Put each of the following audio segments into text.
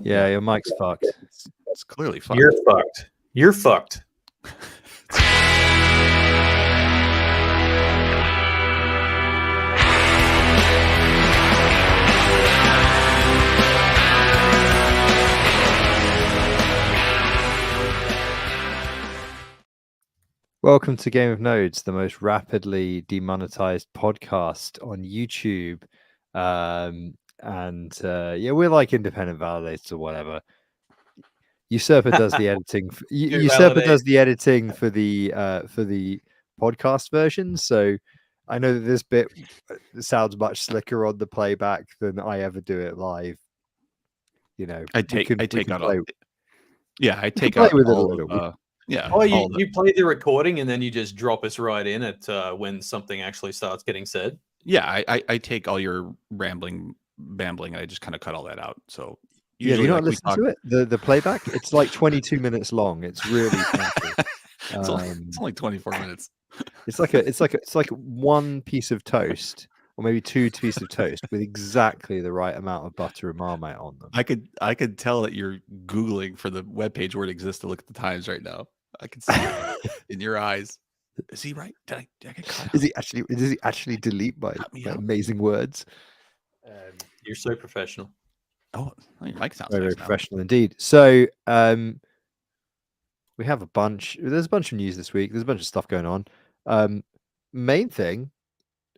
Yeah, your mic's fucked. It's clearly fucked. You're fucked. You're fucked. Welcome to Game of Nodes, the most rapidly demonetized podcast on YouTube. Yeah, we're like independent validators or whatever. Usurper does the editing. Usurper does the editing for the podcast version. So I know that this bit sounds much slicker on the playback than I ever do it live. You know, I take out all. Yeah, I take play out with it a all little. of. Yeah. Oh, you play the recording and then you just drop us right in at when something actually starts getting said. Yeah, I take all your bambling, and I just kind of cut all that out. So yeah, you not listen to it. The playback, it's like 22 minutes long. It's really it's only 24 minutes. It's like one piece of toast, or maybe two pieces of toast with exactly the right amount of butter and Marmite on them. I could tell that you're Googling for the webpage where it exists to look at the times right now. I can see it in your eyes. Is he right? Did I get caught out? Does he actually delete my amazing words? You're so professional. Oh, your mic sounds very nice professional indeed. So we have there's a bunch of news this week. There's a bunch of stuff going on. Main thing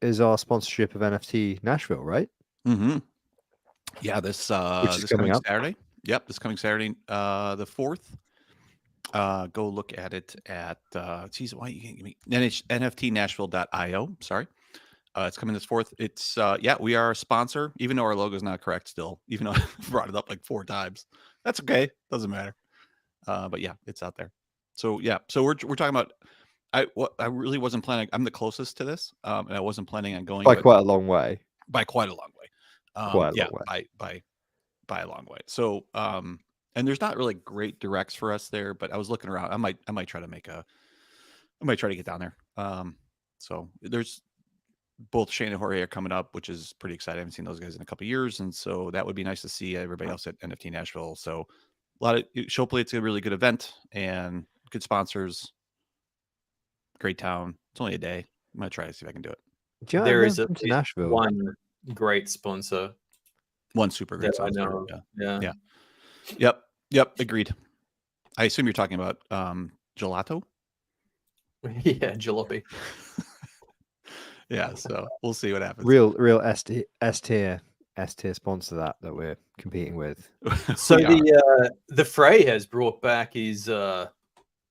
is our sponsorship of NFT Nashville, right? Mm-hmm. Yeah, this coming Saturday. Yep, this coming Saturday, the 4th. Go look at it at geez, why you can't give me NFTnashville.io. Sorry. It's coming this 4th. It's we are a sponsor, even though our logo is not correct still, even though I brought it up like 4 times. That's okay. Doesn't matter. But yeah, it's out there. So yeah, so we're talking about I really wasn't planning. I'm the closest to this, and I wasn't planning on going by quite a long way. By quite a long way. By a long way. So and there's not really great directs for us there, but I was looking around. I might try to get down there. So there's both Shane and Jorge are coming up, which is pretty exciting. I haven't seen those guys in a couple of years, and so that would be nice to see everybody else at NFT Nashville. So hopefully it's a really good event and good sponsors. Great town. It's only a day. I'm gonna try to see if I can do it. There is Nashville. One great sponsor. One super great sponsor. Yeah. Yep. Agreed. I assume you're talking about gelato. Yeah, jalopy. Yeah, so we'll see what happens. Real S tier sponsor that we're competing with. So the Fray has brought back his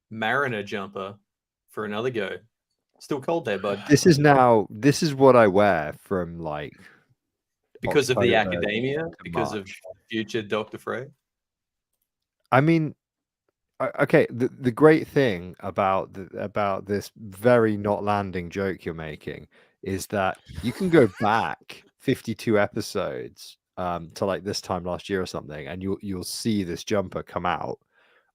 Mariner jumper for another go. Still cold there, bud. This is what I wear from like because October of the academia, because March. Of future Dr. Fray. I mean, okay. The great thing about this very not landing joke you're making is that you can go back 52 episodes to like this time last year or something, and you'll see this jumper come out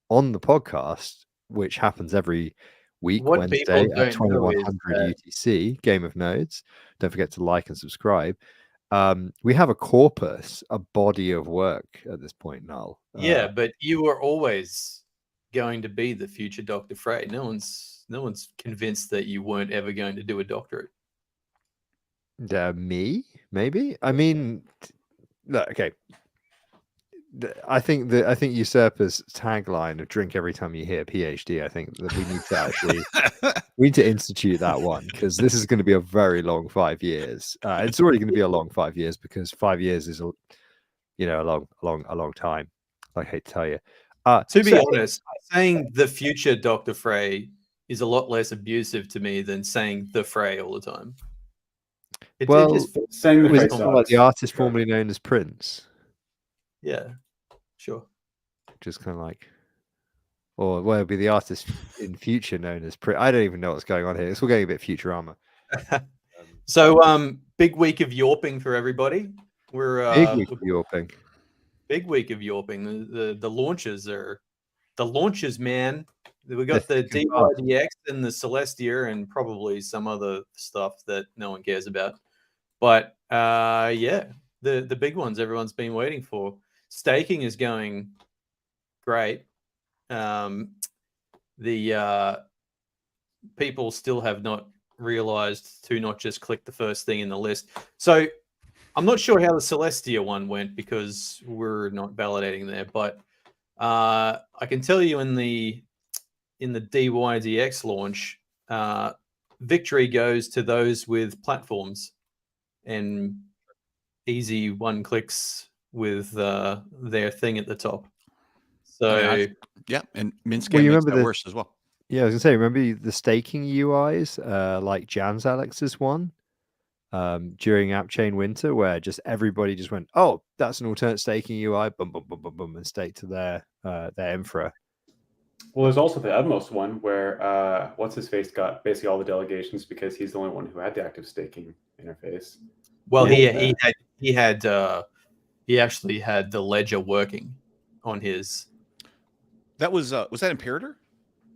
on the podcast, which happens every week, Wednesday at 2100 UTC. Game of Nodes. Don't forget to like and subscribe. We have a corpus, a body of work at this point, Null. Yeah, but you were always going to be the future Dr. Fray. No one's convinced that you weren't ever going to do a doctorate. Me? Maybe? I mean, okay. I think Usurper's tagline of "drink every time you hear PhD." I think that we need to institute that one, because this is going to be a very long 5 years. It's already going to be a long 5 years, because 5 years is a long time. I hate to tell you. To be honest, saying the future Dr. Fray is a lot less abusive to me than saying the Fray all the time. Saying like the artist formerly known as Prince. Yeah, sure. Just kind of like, or it'll be the artist in future known as Prince. I don't even know what's going on here. It's all getting a bit Futurama. So, big week of yawping for everybody. We're big week of yawping. Big week of yawping. The launches are the launches, man. We got the DYDX and the Celestia and probably some other stuff that no one cares about. But the big ones everyone's been waiting for. staking is going great. The people still have not realized to not just click the first thing in the list. So I'm not sure how the Celestia one went because we're not validating there, but I can tell you in the DYDX launch, victory goes to those with platforms and easy one clicks with their thing at the top. So yeah, and Minscan makes that worse as well. Yeah, I was gonna say, remember the staking UIs, like Jan's Alex's one, during App Chain Winter, where just everybody just went, "Oh, that's an alternate staking UI," boom, boom, boom, boom, boom, and staked to their infra. Well, there's also the Udmost one where what's his face got basically all the delegations because he's the only one who had the active staking interface. Well, he actually had the ledger working on his. That was that Imperator?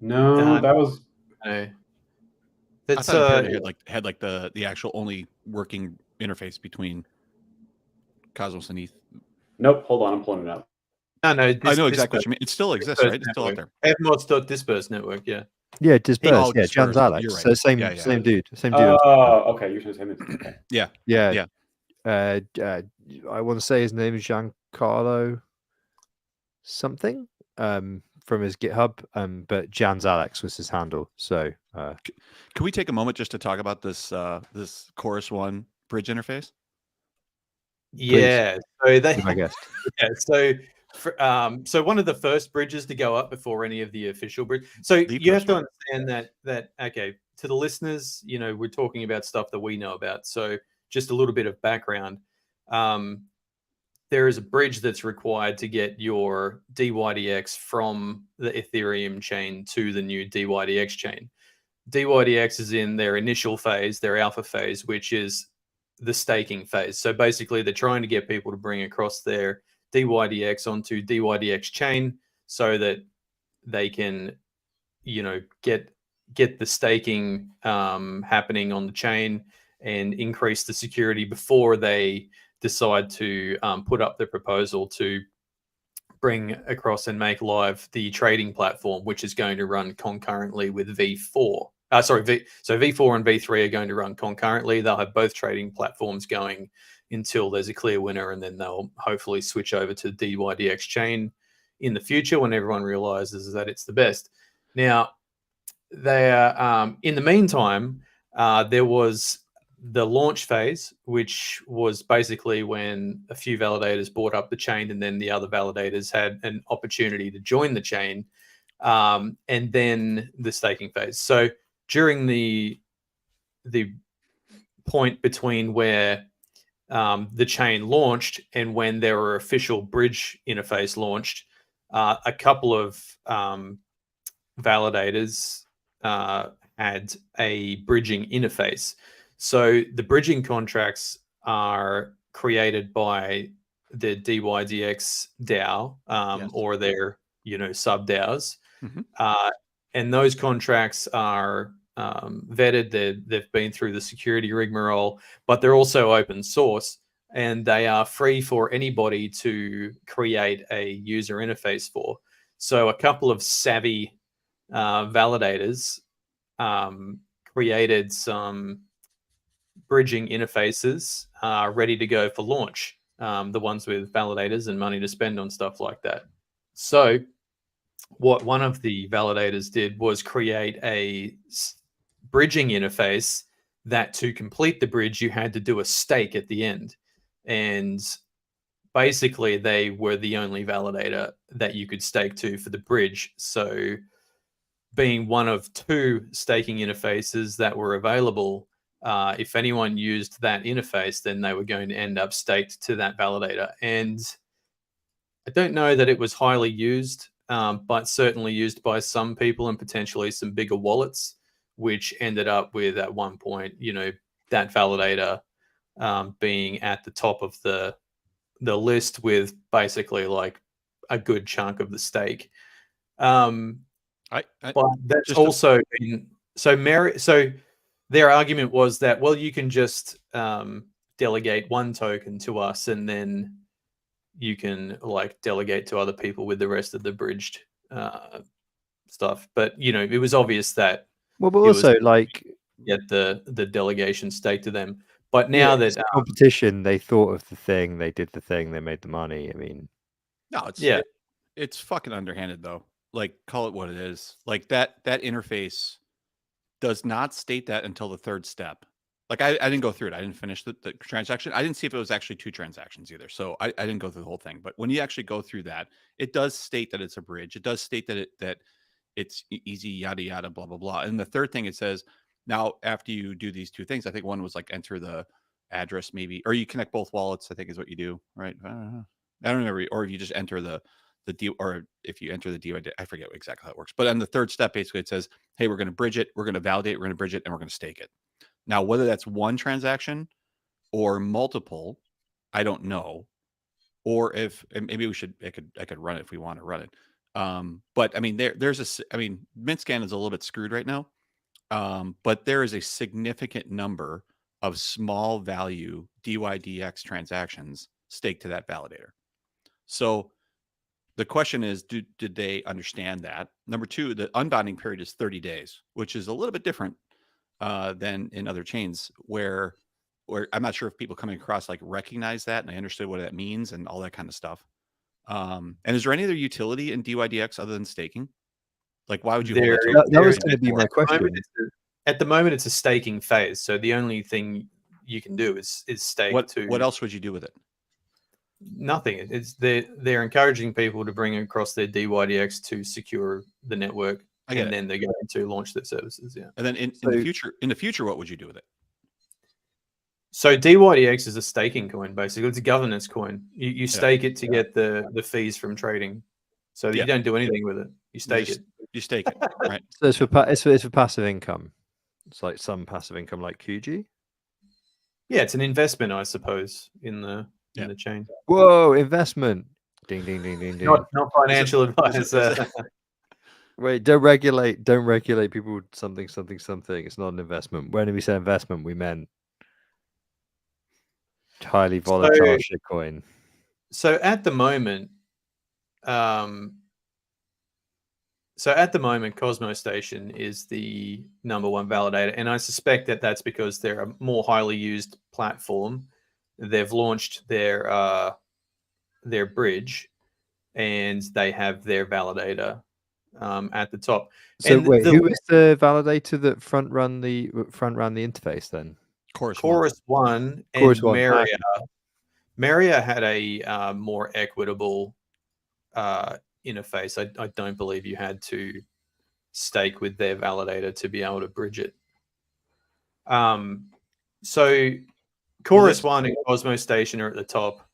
No, that was. No. I thought Imperator had like the actual only working interface between Cosmos and ETH. Nope. Hold on, I'm pulling it up. No, I know exactly what you mean. It still exists, right? It's still out there. Fmods.disperse network, yeah. Yeah, Disperse. Yeah, Jan's Alex. You're right. So same dude. Same dude. Oh, okay. You're saying okay. Yeah. I want to say his name is Giancarlo something from his GitHub, but Jan's Alex was his handle. So can we take a moment just to talk about this this Chorus One bridge interface? Yeah. So they, I guess. Yeah. So one of the first bridges to go up before any of the official bridge. So you have to understand that okay, to the listeners, we're talking about stuff that we know about. So just a little bit of background. There is a bridge that's required to get your DYDX from the Ethereum chain to the new DYDX chain. DYDX is in their initial phase, their alpha phase, which is the staking phase. So basically, they're trying to get people to bring across their DYDX onto DYDX chain so that they can, get the staking happening on the chain and increase the security before they decide to put up the proposal to bring across and make live the trading platform, which is going to run concurrently with V4. So V4 and V3 are going to run concurrently. They'll have both trading platforms going until there's a clear winner, and then they'll hopefully switch over to the DYDX chain in the future when everyone realizes that it's the best. Now, in the meantime, there was the launch phase, which was basically when a few validators bought up the chain, and then the other validators had an opportunity to join the chain, and then the staking phase. So during the point between where the chain launched and when there were official bridge interface launched, a couple of validators had a bridging interface. So the bridging contracts are created by the DYDX DAO Yes. or their sub DAOs, Mhm. And those contracts are vetted. They've been through the security rigmarole, but they're also open source, and they are free for anybody to create a user interface for. So a couple of savvy validators created some bridging interfaces ready to go for launch, the ones with validators and money to spend on stuff like that. So what one of the validators did was create a bridging interface that to complete the bridge, you had to do a stake at the end. And basically, they were the only validator that you could stake to for the bridge. So being one of two staking interfaces that were available, if anyone used that interface, then they were going to end up staked to that validator. And I don't know that it was highly used, but certainly used by some people and potentially some bigger wallets, which ended up with, at one point, that validator being at the top of the list with basically like a good chunk of the stake. But that's also been so their argument was that, well, you can just delegate one token to us, and then you can like delegate to other people with the rest of the bridged stuff. But it was obvious that Well, but it was also like get the delegation stake to them. But yeah, now that it's a competition, they thought of the thing, they did the thing, they made the money. I mean, No, yeah, it's fucking underhanded though. Like, call it what it is. Like that interface does not state that until the third step. Like I didn't go through it. I didn't finish the transaction. I didn't see if it was actually 2 transactions either. So I didn't go through the whole thing. But when you actually go through that, it does state that it's a bridge. It does state that it's easy, yada yada, blah blah blah. And the third thing it says, now after you do these 2 things, I think one was like enter the address maybe, or you connect both wallets. I think is what you do, right? I don't remember, or if you just enter the D, or if you enter the DYD, I forget exactly how it works. But on the third step, basically, it says, "Hey, we're going to bridge it, we're going to validate, we're going to bridge it, and we're going to stake it." Now, whether that's one transaction or multiple, I don't know. Or if maybe I could run it if we want to run it. But I mean, MintScan is a little bit screwed right now. But there is a significant number of small value DYDX transactions staked to that validator. So the question is, did they understand that? Number 2, the unbinding period is 30 days, which is a little bit different than in other chains where I'm not sure if people coming across like recognize that and I understood what that means and all that kind of stuff. And is there any other utility in DYDX other than staking? Like, why would you hold it? That was going to be my question. At the moment, it's a staking phase. So the only thing you can do is stake. What else would you do with it? Nothing. They're encouraging people to bring across their DYDX to secure the network, and then they're going to launch their services. Yeah. And then in the future, what would you do with it? So DYDX is a staking coin, basically. It's a governance coin. You stake it to get the fees from trading. So you don't do anything with it. You stake it. You stake it, right? So it's for passive income. It's like some passive income, like QG. Yeah, it's an investment, I suppose, in the chain. Whoa, investment! Ding ding ding ding ding. Not financial advice. Wait, don't regulate people with something. It's not an investment. When we say investment, we meant highly volatile shitcoin. So at the moment, Cosmos Station is the #1 validator, and I suspect that that's because they're a more highly used platform. They've launched their bridge, and they have their validator at the top. So and wait, who is the validator that front run the interface then? Chorus One and Maria. Maria had a more equitable interface. I don't believe you had to stake with their validator to be able to bridge it. So Chorus One and Cosmos Station are at the top.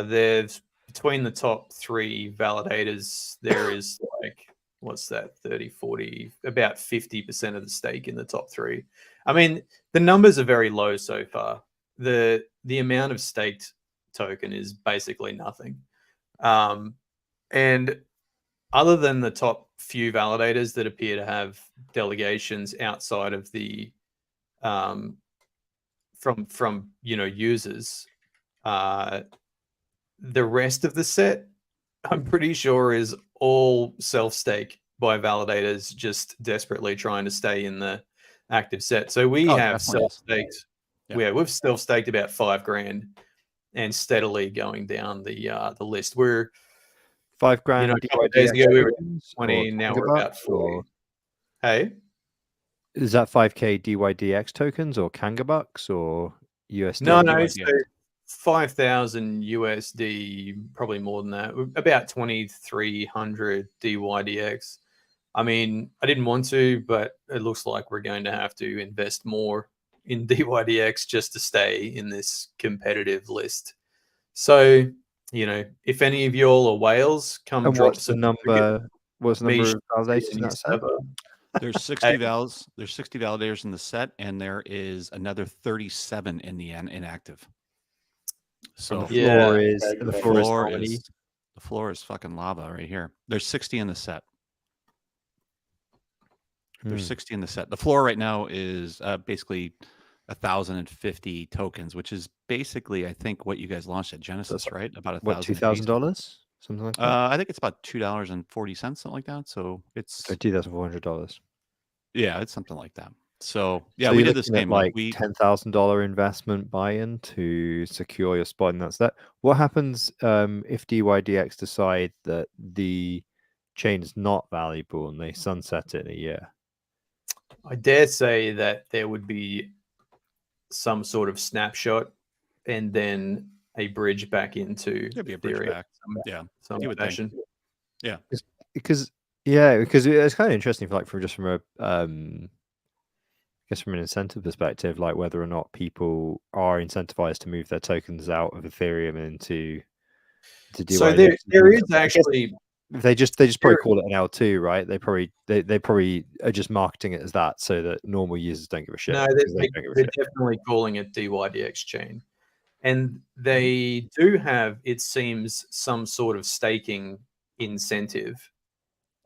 There's between the top 3 validators, there is like, what's that, 30, 40, about 50% of the stake in the top 3. I mean, the numbers are very low so far. The amount of staked token is basically nothing. And other than the top few validators that appear to have delegations outside of the from users, the rest of the set, I'm pretty sure, is all self-stake by validators just desperately trying to stay in the active set. So we have self-staked. Yeah, we've self-staked about $5,000 and steadily going down the list. We're $5,000. A couple of days ago we were 20, now we're about 40. Hey, is that 5K DYDX tokens or Kanga bucks or USD? No, so 5,000 USD, probably more than that. About 2,300 DYDX. I mean, I didn't want to, but it looks like we're going to have to invest more in DYDX just to stay in this competitive list. So, if any of y'all are whales, come and drop some number. What's the number of validators in that set? There's 60 There's 60 validators in the set, and there is another 37 in the inactive. So the floor is fucking lava right here. There's 60 in the set. There's 60 in the set. The floor right now is basically 1,050 tokens, which is basically, I think, what you guys launched at Genesis, like, right? About what, $1,000 $2,000, something like that. I think it's about $2.40, something like that. So it's So $2,400. yeah, it's something like that. So yeah, So we you're did the looking at same. like We $10,000 investment buy-in to secure your spot, and that's that. What happens if DYDX decide that the chain is not valuable and they sunset it in a year? I dare say that there would be some sort of snapshot and then a bridge back into There'd be a bridge Ethereum. back. Yeah, some you would think. fashion. Yeah. Because it's kind of interesting, like from a I guess from an incentive perspective, like whether or not people are incentivized to move their tokens out of Ethereum into So DYDX. there is I guess actually they just probably call it an L2, right? They probably are just marketing it as that so that normal users don't give a shit. no, because they don't give a they're shit. definitely calling it DYDX chain, and they do have, it seems, some sort of staking incentive.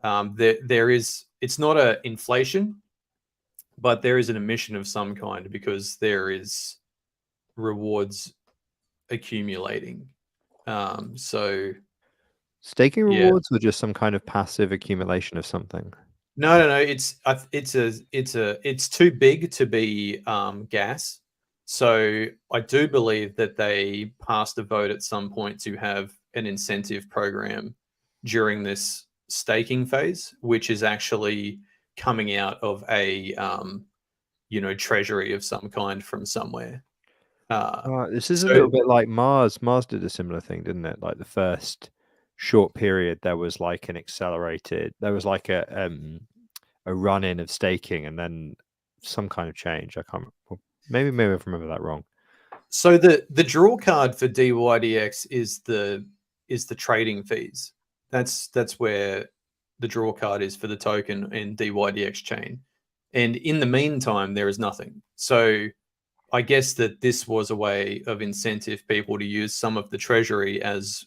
There is, it's not a inflation, but there is an emission of some kind because there is rewards accumulating. So Staking yeah, rewards or just some kind of passive accumulation of something? no. It's too big to be gas. So I do believe that they passed a vote at some point to have an incentive program during this staking phase, which is actually coming out of a treasury of some kind from somewhere. This is a So little bit like Mars. Mars did a similar thing, didn't it? Like the first short period, there was like an accelerated. There was like a run in of staking, and then some kind of change. I can't. Maybe I remember that wrong. So the draw card for DYDX is the trading fees. That's where the draw card is for the token in DYDX chain. And in the meantime, there is nothing. So I guess that this was a way of incentive people to use some of the treasury as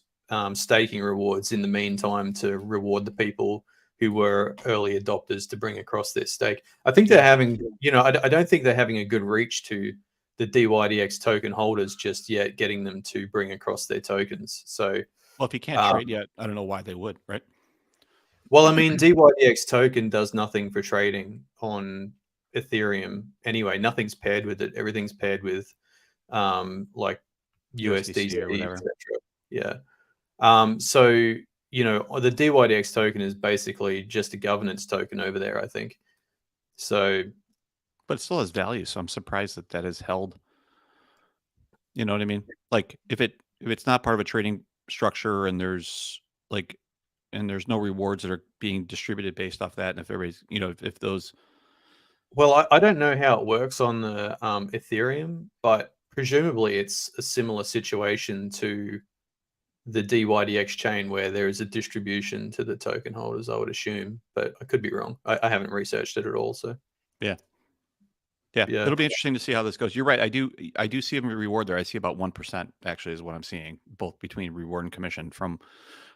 staking rewards in the meantime to reward the people who were early adopters to bring across their stake. I think they're having, I don't think they're having a good reach to the DYDX token holders just yet, getting them to bring across their tokens. So, well, if you can't trade yet, I don't know why they would, right? well, I mean, DYDX token does nothing for trading on Ethereum anyway. Nothing's paired with it. Everything's paired with like USDC or whatever. etc. Yeah. So the DYDX token is basically just a governance token over there, I think. So, but it still has value. So I'm surprised that is held. You know what I mean? Like if it's not part of a trading structure and there's no rewards that are being distributed based off that, and if everybody's, if those. Well, I don't know how it works on the Ethereum, but presumably it's a similar situation to the DYDX chain where there is a distribution to the token holders, I would assume, but I could be wrong. I haven't researched it at all. So yeah, it'll be interesting to see how this goes. You're right. I do see a reward there. I see about 1% actually is what I'm seeing, both between reward and commission from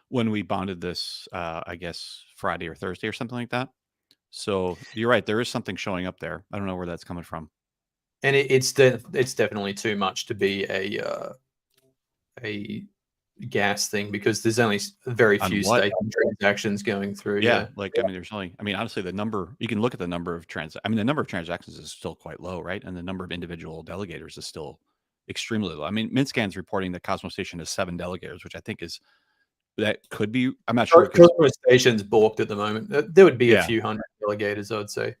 when we bonded this, I guess Friday or Thursday or something like that. So you're right. There is something showing up there. I don't know where that's coming from. And it's definitely too much to be a gas thing because there's only very few staking transactions going through. Yeah. I mean, there's only, honestly, the number, you can look at the number of the number of transactions is still quite low, right? And the number of individual delegators is still extremely low. I mean, MintScan's reporting that Cosmos Station has 7 delegators, which I think that could be, I'm not sure. Cosmos Station's balked at the moment. There would be a few hundred delegators, I'd say.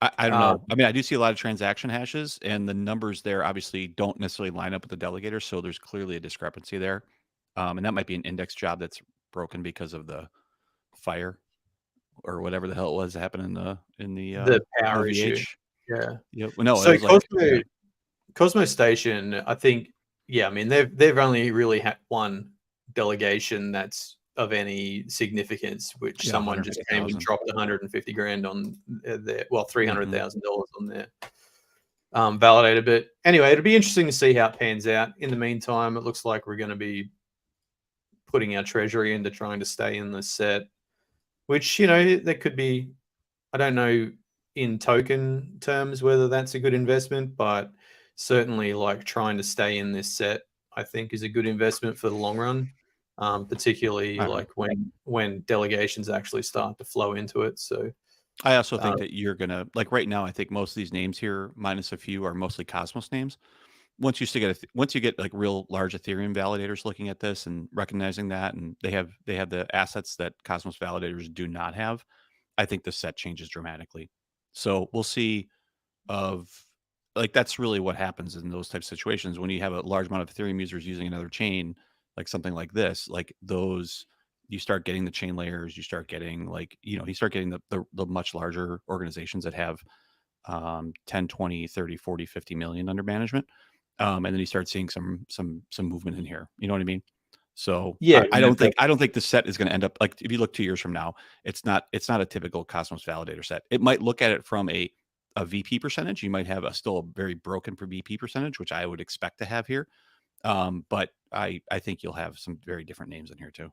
I don't know. I mean, I do see a lot of transaction hashes, and the numbers there obviously don't necessarily line up with the delegators, so there's clearly a discrepancy there. And that might be an index job that's broken because of the fire or whatever the hell it was happening in the power OVH. issue. Yeah. Yep. No, so it was Cosmos Station, I think, I mean, they've only really had one delegation that's of any significance, which someone just came and dropped 150 grand on their, $300,000 on their validator. But anyway, it'll be interesting to see how it pans out. In the meantime, it looks like we're going to be putting our treasury into trying to stay in the set, which, that could be, I don't know in token terms whether that's a good investment, but certainly like trying to stay in this set, I think, is a good investment for the long run, particularly like when delegations actually start to flow into it. So I also think that you're gonna like right now. I think most of these names here, minus a few, are mostly Cosmos names. Once you get like real large Ethereum validators looking at this and recognizing that, and they have the assets that Cosmos validators do not have, I think the set changes dramatically. So we'll see. Of like that's really what happens in those types of situations when you have a large amount of Ethereum users using another chain, like something like this, like those. You start getting the chain layers. You start getting like you start getting the much larger organizations that have 10, 20, 30, 40, 50 million under management. And then you start seeing some movement in here. You know what I mean? So yeah, I don't think the set is going to end up like if you look 2 years from now, it's not a typical Cosmos validator set. It might look at it from a VP percentage. You might have still a very broken for VP percentage, which I would expect to have here. But I think you'll have some very different names in here too.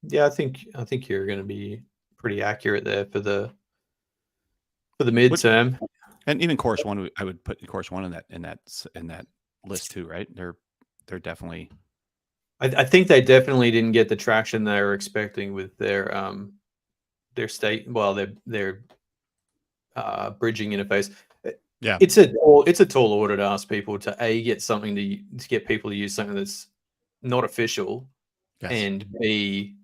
Yeah, I think you're going to be pretty accurate there for the midterm. And even Chorus One, I would put Chorus One in that list too, right? They're definitely. I think they definitely didn't get the traction they were expecting with their state. Well, their bridging interface. Yeah, it's a tall order to ask people to get something to get people to use something that's not official, yes. and B,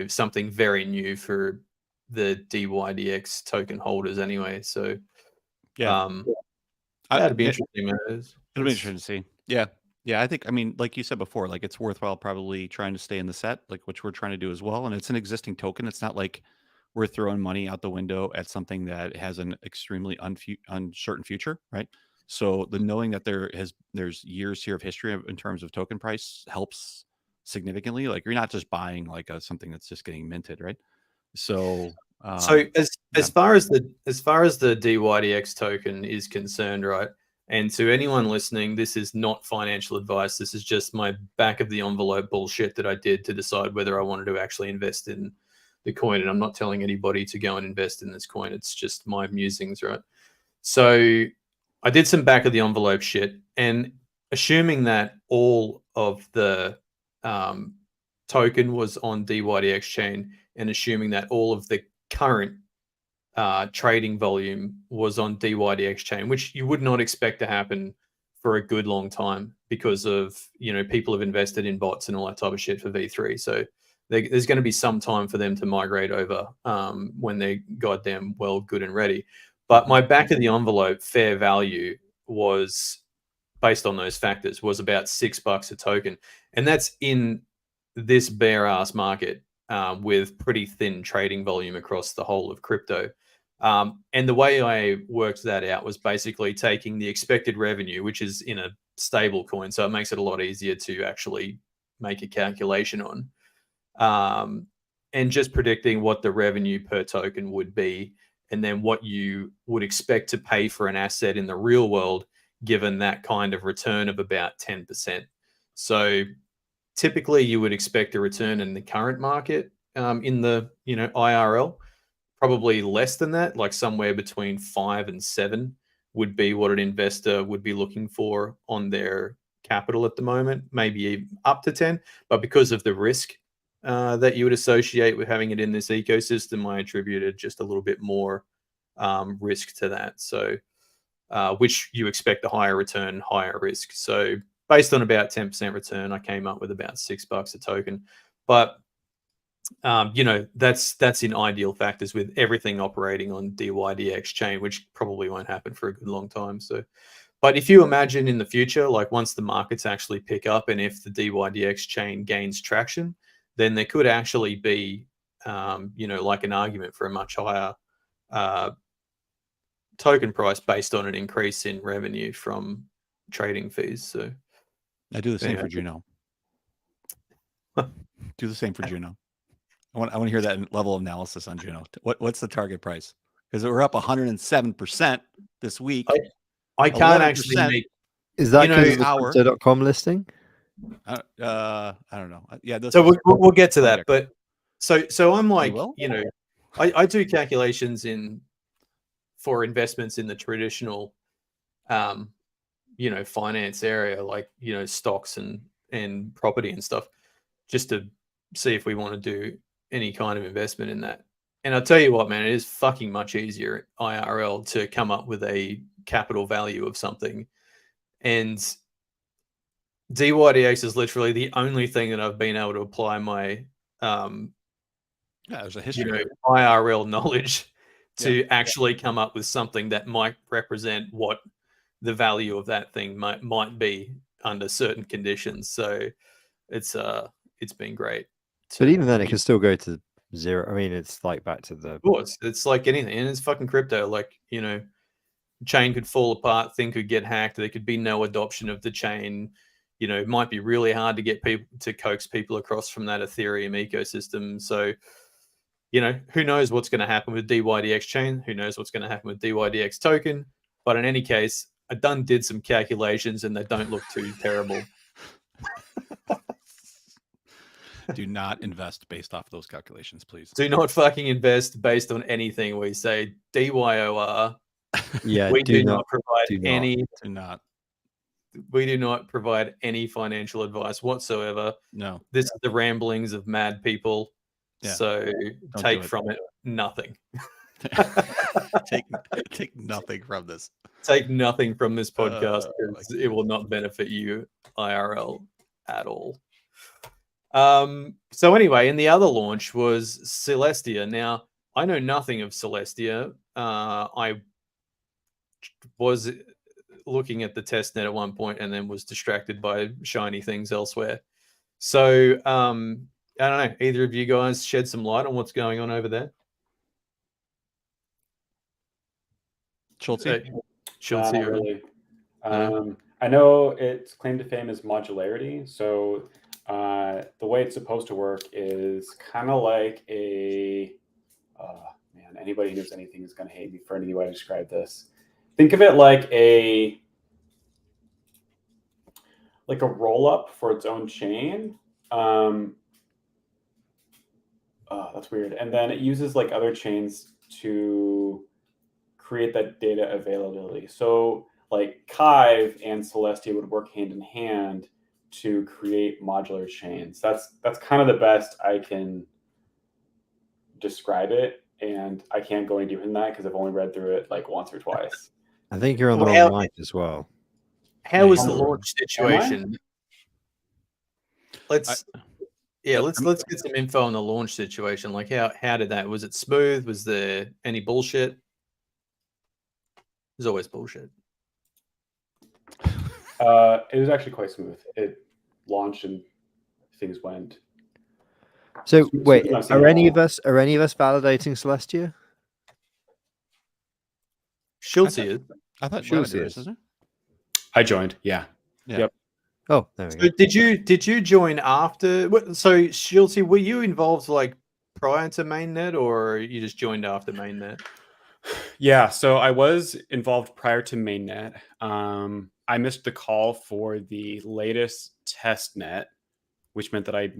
something very new for the DYDX token holders anyway. So yeah, that'd be interesting, man. It'll be interesting to see. Yeah, I think, I mean, like you said before, like it's worthwhile probably trying to stay in the set, like which we're trying to do as well. And it's an existing token. It's not like we're throwing money out the window at something that has an extremely uncertain future, right? So the knowing that there's years here of history in terms of token price helps significantly. Like you're not just buying like something that's just getting minted, right? So as far as the DYDX token is concerned, right? And to anyone listening, this is not financial advice. This is just my back of the envelope bullshit that I did to decide whether I wanted to actually invest in the coin. And I'm not telling anybody to go and invest in this coin. It's just my musings, right? So I did some back of the envelope shit, and assuming that all of the token was on DYDX chain, and assuming that all of the current trading volume was on DYDX chain, which you would not expect to happen for a good long time because of, people have invested in bots and all that type of shit for V3. So there's going to be some time for them to migrate over when they're goddamn well, good and ready. But my back of the envelope fair value was based on those factors was about $6 a token. And that's in this bare ass market with pretty thin trading volume across the whole of crypto. And the way I worked that out was basically taking the expected revenue, which is in a stable coin. So it makes it a lot easier to actually make a calculation on, and just predicting what the revenue per token would be, and then what you would expect to pay for an asset in the real world, given that kind of return of about 10%. So typically you would expect a return in the current market in the IRL, probably less than that, like somewhere between 5 and 7 would be what an investor would be looking for on their capital at the moment, maybe up to 10. But because of the risk that you would associate with having it in this ecosystem, I attributed just a little bit more risk to that. So which you expect a higher return, higher risk. So based on about 10% return, I came up with about $6 a token. But that's in ideal factors with everything operating on DYDX chain, which probably won't happen for a good long time. So, but if you imagine in the future, like once the markets actually pick up, and if the DYDX chain gains traction, then there could actually be, like an argument for a much higher token price based on an increase in revenue from trading fees. So I do the same for Juno. Do the same for Juno. I want to hear that level of analysis on Juno. What's the target price? Because we're up 107% this week. I can't actually make. Is that because of the crypto.com listing? I don't know. Yeah. So we'll get to that. But so I'm like, I do calculations for investments in the traditional finance area, like, stocks and property and stuff, just to see if we want to do any kind of investment in that. And I'll tell you what, man, it is fucking much easier IRL to come up with a capital value of something. And DYDX is literally the only thing that I've been able to apply my there's a history IRL knowledge to actually come up with something that might represent what the value of that thing might be under certain conditions. So it's been great. But even then, it can still go to zero. I mean, it's like back to the. Of course, it's like anything, and it's fucking crypto. Like, chain could fall apart, thing could get hacked. There could be no adoption of the chain. It might be really hard to get people to coax people across from that Ethereum ecosystem. So, who knows what's going to happen with DYDX chain? Who knows what's going to happen with DYDX token? But in any case, I did some calculations, and they don't look too terrible. Do not invest based off those calculations, please. Do not fucking invest based on anything we say. DYOR. Yeah, we do not provide We do not provide any financial advice whatsoever. No. This is the ramblings of mad people. Yeah. So take from it nothing. Take nothing from this. Take nothing from this podcast because it will not benefit you IRL at all. So anyway, and the other launch was Celestia. Now, I know nothing of Celestia. I was looking at the testnet at one point and then was distracted by shiny things elsewhere. So I don't know. Either of you guys shed some light on what's going on over there? Schultz? Schultz, not really. I know its claim to fame is modularity. So the way it's supposed to work is kind of like a anybody who knows anything is going to hate me for any way I describe this. Think of it like a roll up for its own chain. That's weird. And then it uses like other chains to create that data availability. So like Kive and Celestia would work hand in hand to create modular chains. That's kind of the best I can describe it. And I can't go any deeper than that because I've only read through it like once or twice. I think you're on the wrong mic as well. How was the launch situation? Let's get some info on the launch situation. Like how did that? Was it smooth? Was there any bullshit? There's always bullshit. It was actually quite smooth. It launched and things went. So wait, are any of us validating Celestia? Schultz is. I thought Schultz is, isn't it? I joined. Yeah. Yep. Oh, there we go. Did you join after? So Schultz, were you involved like prior to mainnet, or you just joined after mainnet? Yeah, so I was involved prior to mainnet. I missed the call for the latest test net, which meant that I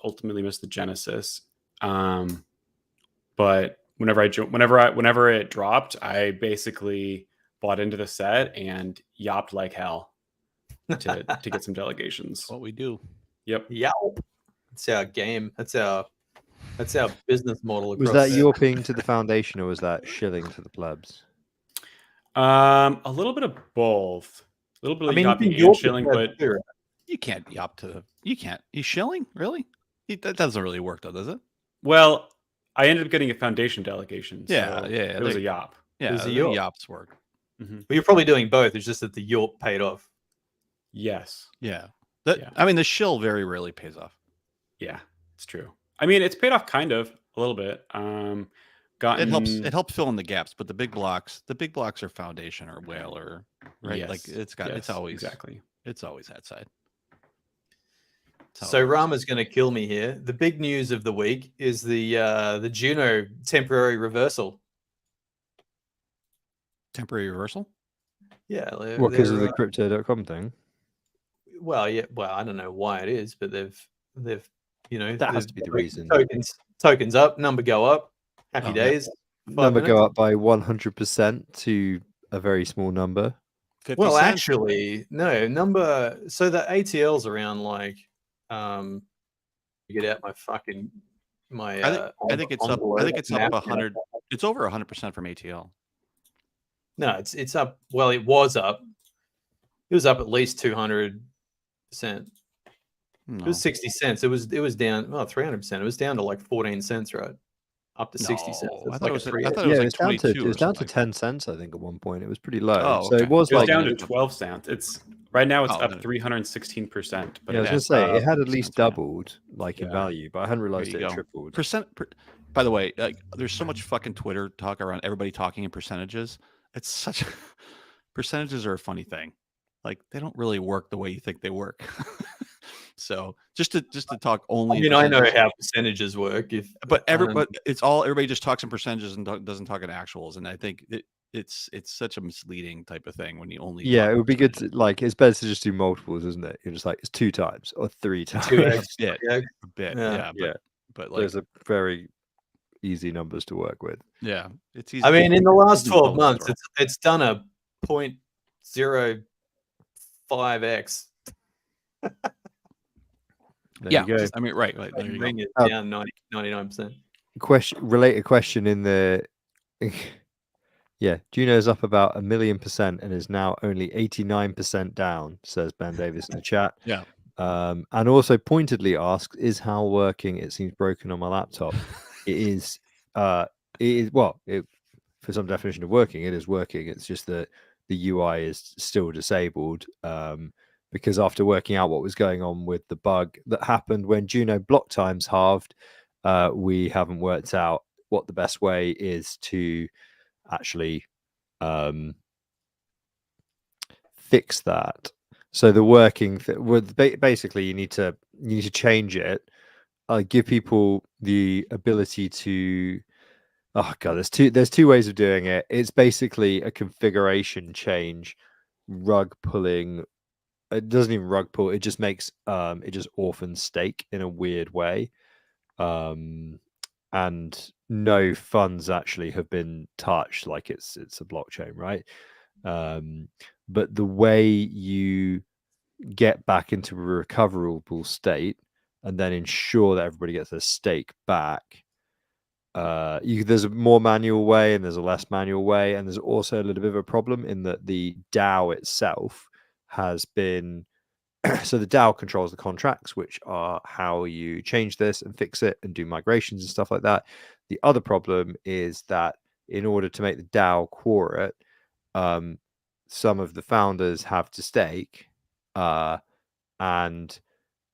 ultimately missed the Genesis. But whenever it dropped, I basically bought into the set and Yawped like hell to get some delegations. That's what we do. Yep. Yawp. That's our game. That's our business model. Was that Yawping to the foundation or was that shilling to the plebs? A little bit of both. A little bit of Yawping and shilling, but you can't Yawp to. You can't. You shilling? Really? That doesn't really work, though, does it? Well, I ended up getting a foundation delegation. So yeah. It was a Yawp. Yeah, the Yawps work. Mm-hmm. But you're probably doing both. It's just that the Yawp paid off. Yes. Yeah. I mean, the shill very rarely pays off. Yeah, it's true. I mean, it's paid off kind of a little bit. It helps fill in the gaps, but the big blocks are foundation or whale or right. Yes. Like it's always that side. So Rama's going to kill me here. The big news of the week is the Juno temporary reversal. Temporary reversal? Yeah. What, because of the crypto.com thing? Well, yeah. Well, I don't know why it is, but they've that has to be the reason. Tokens up, number go up. Happy days. Number go up by 100% to a very small number. 50 Well, cents? actually, no. So the ATL's around like, get out my fucking I think it's up. I think it's up 100. It's over 100% from ATL. No, it's up. Well, it was up. It was up at least 200%. No. It was 60 cents. It was down. Well, 300%. It was down to like 14 cents, right? Up to 60 cents. I It's thought like it was. a I thought it Yeah, was it like was down to 22 or something. 10 cents, I think, at one point. It was pretty low. Oh, So it okay. was It was like down to 12 cents. It's right now. It's Oh, up then- 316%. But Yeah, I was Yeah, going to say it had at makes least sense, yeah. doubled, like in Yeah. value, but I hadn't There realized you it had go. tripled. By the way, like, there's so much fucking Twitter talk around everybody talking in percentages. It's such percentages are a funny thing. Like, they don't really work the way you think they work. So just to talk only. I mean, I know how percentages work. But it's all everybody just talks in percentages and doesn't talk in actuals, and I think it's such a misleading type of thing when you only. Yeah, it would be good to like. It's better to just do multiples, isn't it? You're just like it's 2 times or 3 times. 2x. a bit, Yeah. But like, Those are very easy numbers to work with. yeah, it's easy. I mean, in the last easy to tell 12 the months, story. it's done a 0.05x. There Yeah, you go. I mean, right. There you Bring go. it down 99%. Related question in the yeah, Juno's up about 1,000,000% and is now only 89% down, says Ben Davis in the chat. Yeah. And also pointedly asks, is HAL working? It seems broken on my laptop. It is well, for some definition of working, it is working. It's just that the UI is still disabled. Because after working out what was going on with the bug that happened when Juno block times halved, we haven't worked out what the best way is to actually fix that. So the working basically you need to change it. Give people the ability to. Oh god, there's two ways of doing it. It's basically a configuration change, rug pulling. It doesn't even rug pull. It just makes it just orphans stake in a weird way, and no funds actually have been touched. Like it's a blockchain, right? But the way you get back into a recoverable state and then ensure that everybody gets their stake back. There's a more manual way and there's a less manual way, and there's also a little bit of a problem in that the DAO itself has been so the DAO controls the contracts, which are how you change this and fix it and do migrations and stuff like that. The other problem is that in order to make the DAO quorum, some of the founders have to stake, and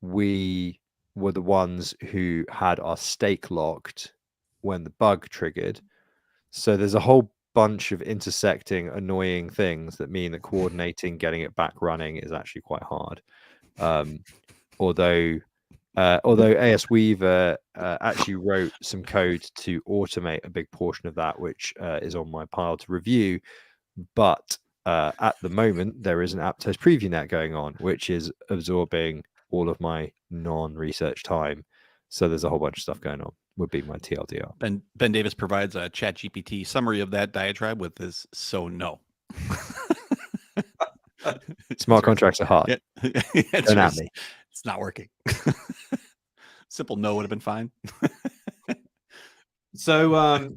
we were the ones who had our stake locked when the bug triggered. So there's a whole bunch of intersecting annoying things that mean that coordinating getting it back running is actually quite hard. Although AS Weaver actually wrote some code to automate a big portion of that, which is on my pile to review. But at the moment, there is an Aptos preview net going on, which is absorbing all of my non-research time. So there's a whole bunch of stuff going on. Would be my TLDR. Ben Davis provides a ChatGPT summary of that diatribe with this. So no. Smart contracts are hard. Yeah. Don't at me. It's not working. Simple no would have been fine. So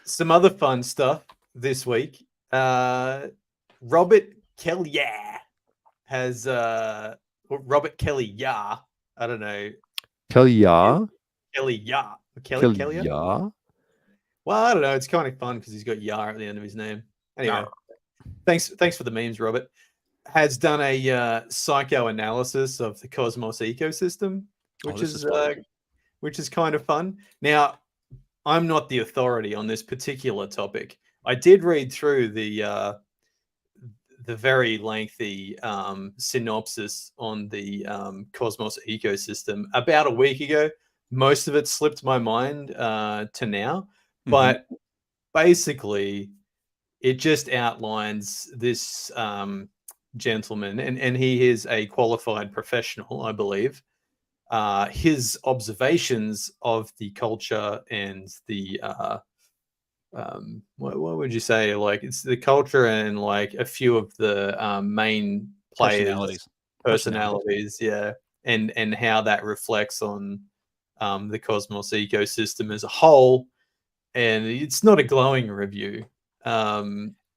some other fun stuff this week. Robert Kelly has Robert Kelly I don't know. Kelly Well, I don't know. It's kind of fun because he's got Yar at the end of his name. Anyway, thanks for the memes, Robert. Has done a psychoanalysis of the Cosmos ecosystem, which is kind of fun. Now, I'm not the authority on this particular topic. I did read through the very lengthy synopsis on the Cosmos ecosystem about a week ago. Most of it slipped my mind to now, but basically it just outlines this gentleman, and he is a qualified professional, I believe. His observations of the culture and the what would you say? Like, it's the culture and like a few of the main players' personalities, yeah, and how that reflects on the Cosmos ecosystem as a whole. And it's not a glowing review.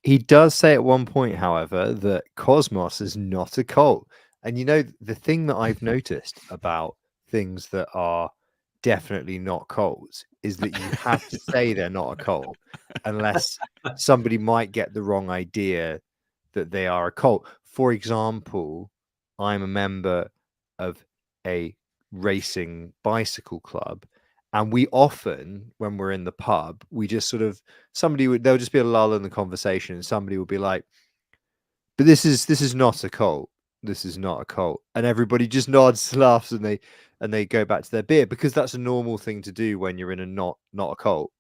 He does say at one point, however, that Cosmos is not a cult. And you know, the thing that I've noticed about things that are definitely not cults is that you have to say they're not a cult unless somebody might get the wrong idea that they are a cult. For example, I'm a member of a racing bicycle club, and we often, when we're in the pub, we just sort of there'll just be a lull in the conversation, and somebody will be like, "But this is not a cult. This is not a cult," and everybody just nods, laughs, and they go back to their beer, because that's a normal thing to do when you're in a not a cult,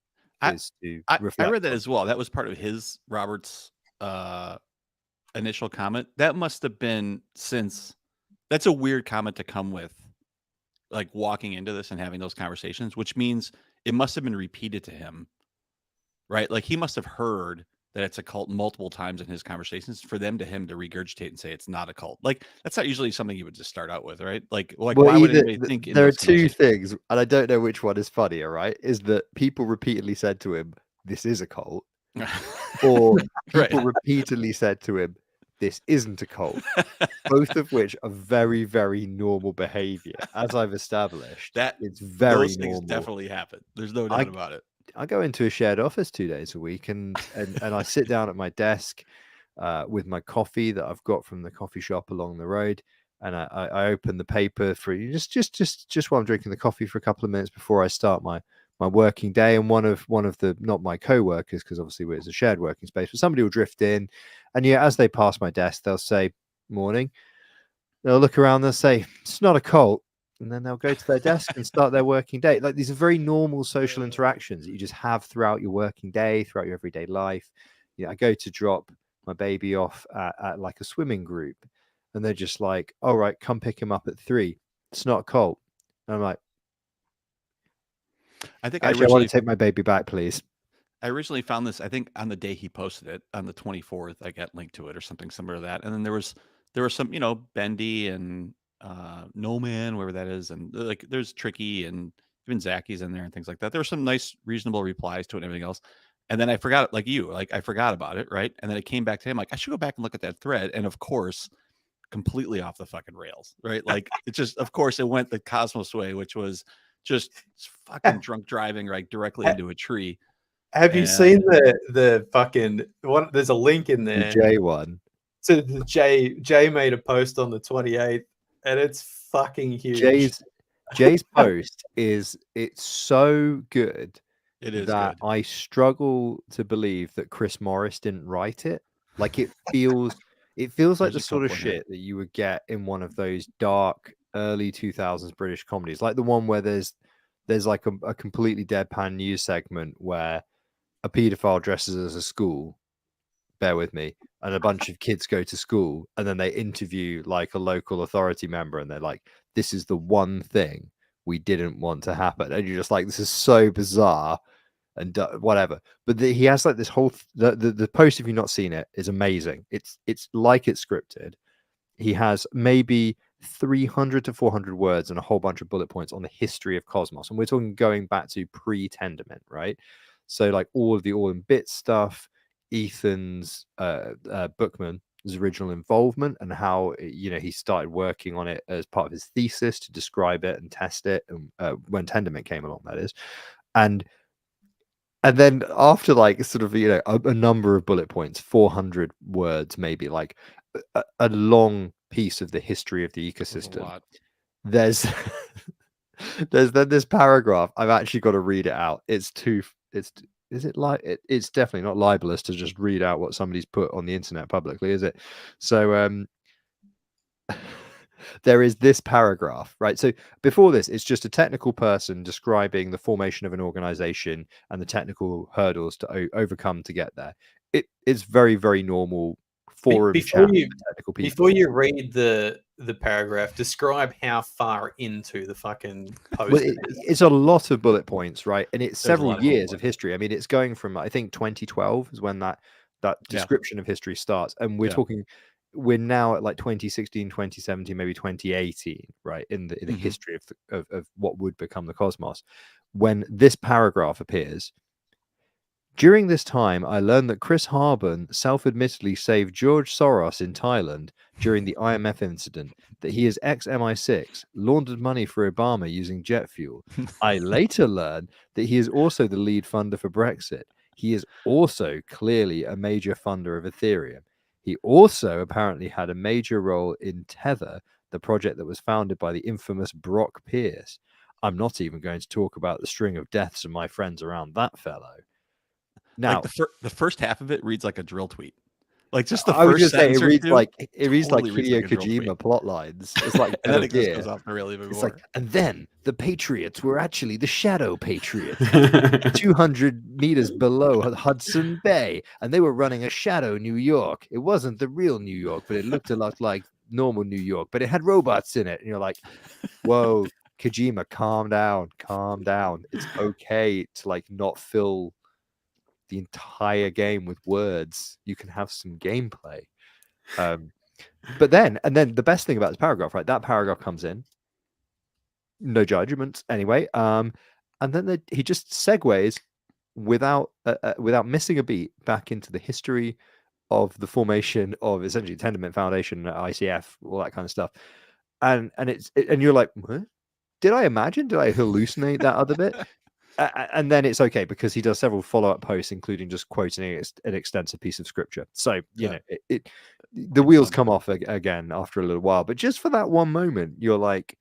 is to reflect. I read that as well. That was part of his Robert's initial comment. That must have been that's a weird comment to come with, like walking into this and having those conversations, which means it must have been repeated to him, right? Like he must have heard that it's a cult multiple times in his conversations for him to regurgitate and say it's not a cult. Like that's not usually something you would just start out with, right? Like well, why would anybody think there are two things, and I don't know which one is funnier, right? Is that people repeatedly said to him, "This is a cult," or people repeatedly said to him, "This isn't a cult," both of which are very, very normal behavior. As I've established, that it's very those normal. things definitely happen. There's no doubt about it. I go into a shared office 2 days a week, and I sit down at my desk with my coffee that I've got from the coffee shop along the road, and I open the paper for just while I'm drinking the coffee for a couple of minutes before I start my working day. And one of the, not my co-workers, because obviously it's a shared working space, but somebody will drift in, and yeah, as they pass my desk, they'll say, "Morning." They'll look around, they'll say, "It's not a cult," and then they'll go to their desk and start their working day. Like, these are very normal social interactions that you just have throughout your working day, throughout your everyday life. I go to drop my baby off at like a swimming group, and they're just like, "All right, come pick him up at 3. It's not a cult." And I'm like, I think actually, I want to take my baby back, please. I originally found this, I think, on the day he posted it, on the 24th. I got linked to it or something similar to that. And then there was some, Bendy and No Man, wherever that is, and like there's Tricky and even Zacky's in there and things like that. There were some nice, reasonable replies to it and everything else. And then I forgot, like you, like I forgot about it, right? And then it came back to him, like I should go back and look at that thread. And of course, completely off the fucking rails, right? Like it just, of course, it went the Cosmos way, which was just fucking drunk driving right directly into a tree. Have you seen the fucking one? There's a link in there. The J one. So the Jay made a post on the 28th, and it's fucking huge. Jay's post it's so good. It is that good. I struggle to believe that Chris Morris didn't write it. Like it feels like the sort of shit that you would get in one of those dark early 2000s British comedies, like the one where there's like a completely deadpan news segment where a paedophile dresses as a school, bear with me, and a bunch of kids go to school, and then they interview like a local authority member, and they're like, "This is the one thing we didn't want to happen," and you're just like, "This is so bizarre," and whatever. But he has like this whole the post, if you've not seen it, is amazing. It's like it's scripted. He has maybe 300 to 400 words and a whole bunch of bullet points on the history of Cosmos, and we're talking going back to pre-Tendermint, right? So like all of the All in Bits stuff, Ethan's Bookman's original involvement, and how he started working on it as part of his thesis to describe it and test it, and when Tendermint came along, that is. And then after like sort of a number of bullet points, 400 words maybe, like a long piece of the history of the ecosystem, there's then this paragraph. I've actually got to read it out. It's definitely not libelous to just read out what somebody's put on the internet publicly, is it? So there is this paragraph, right? So before this, it's just a technical person describing the formation of an organization and the technical hurdles to overcome to get there. It's very, very normal forum chat with technical people. Before you read the paragraph, describe how far into the fucking post Well, it is. it's a lot of bullet points, right? And it's There's a several lot of years of history. I mean, it's going from, I think 2012 is when that description of history starts. And we're talking, we're now at like 2016, 2017, maybe 2018, right? In the history of what would become the cosmos. When this paragraph appears, during this time, I learned that Chris Harbin self-admittedly saved George Soros in Thailand during the IMF incident, that he is ex-MI6, laundered money for Obama using jet fuel. I later learned that he is also the lead funder for Brexit. He is also clearly a major funder of Ethereum. He also apparently had a major role in Tether, the project that was founded by the infamous Brock Pierce. I'm not even going to talk about the string of deaths of my friends around that fellow. Now, like the first half of it reads like a drill tweet. Like just the I was first gonna say sentence it reads totally like reads Hideo like a drill tweet. Kojima plot lines. It's like and then it Gear. goes off the rail even It's more. like, and then the Patriots were actually the Shadow Patriots, 200 meters below Hudson Bay, and they were running a shadow New York. It wasn't the real New York, but it looked a lot like normal New York, but it had robots in it. And you're like, whoa, Kojima, calm down. It's okay to like not fill the entire game with words. You can have some gameplay. But then the best thing about this paragraph, right? That paragraph comes in, no judgments anyway. And then he just segues without missing a beat back into the history of the formation of essentially Tendermint Foundation, ICF, all that kind of stuff. And you're like, what? Did I hallucinate that other bit? And then it's okay because he does several follow-up posts, including just quoting an extensive piece of scripture. So you know, the wheels come off again after a little while. But just for that one moment, you're like,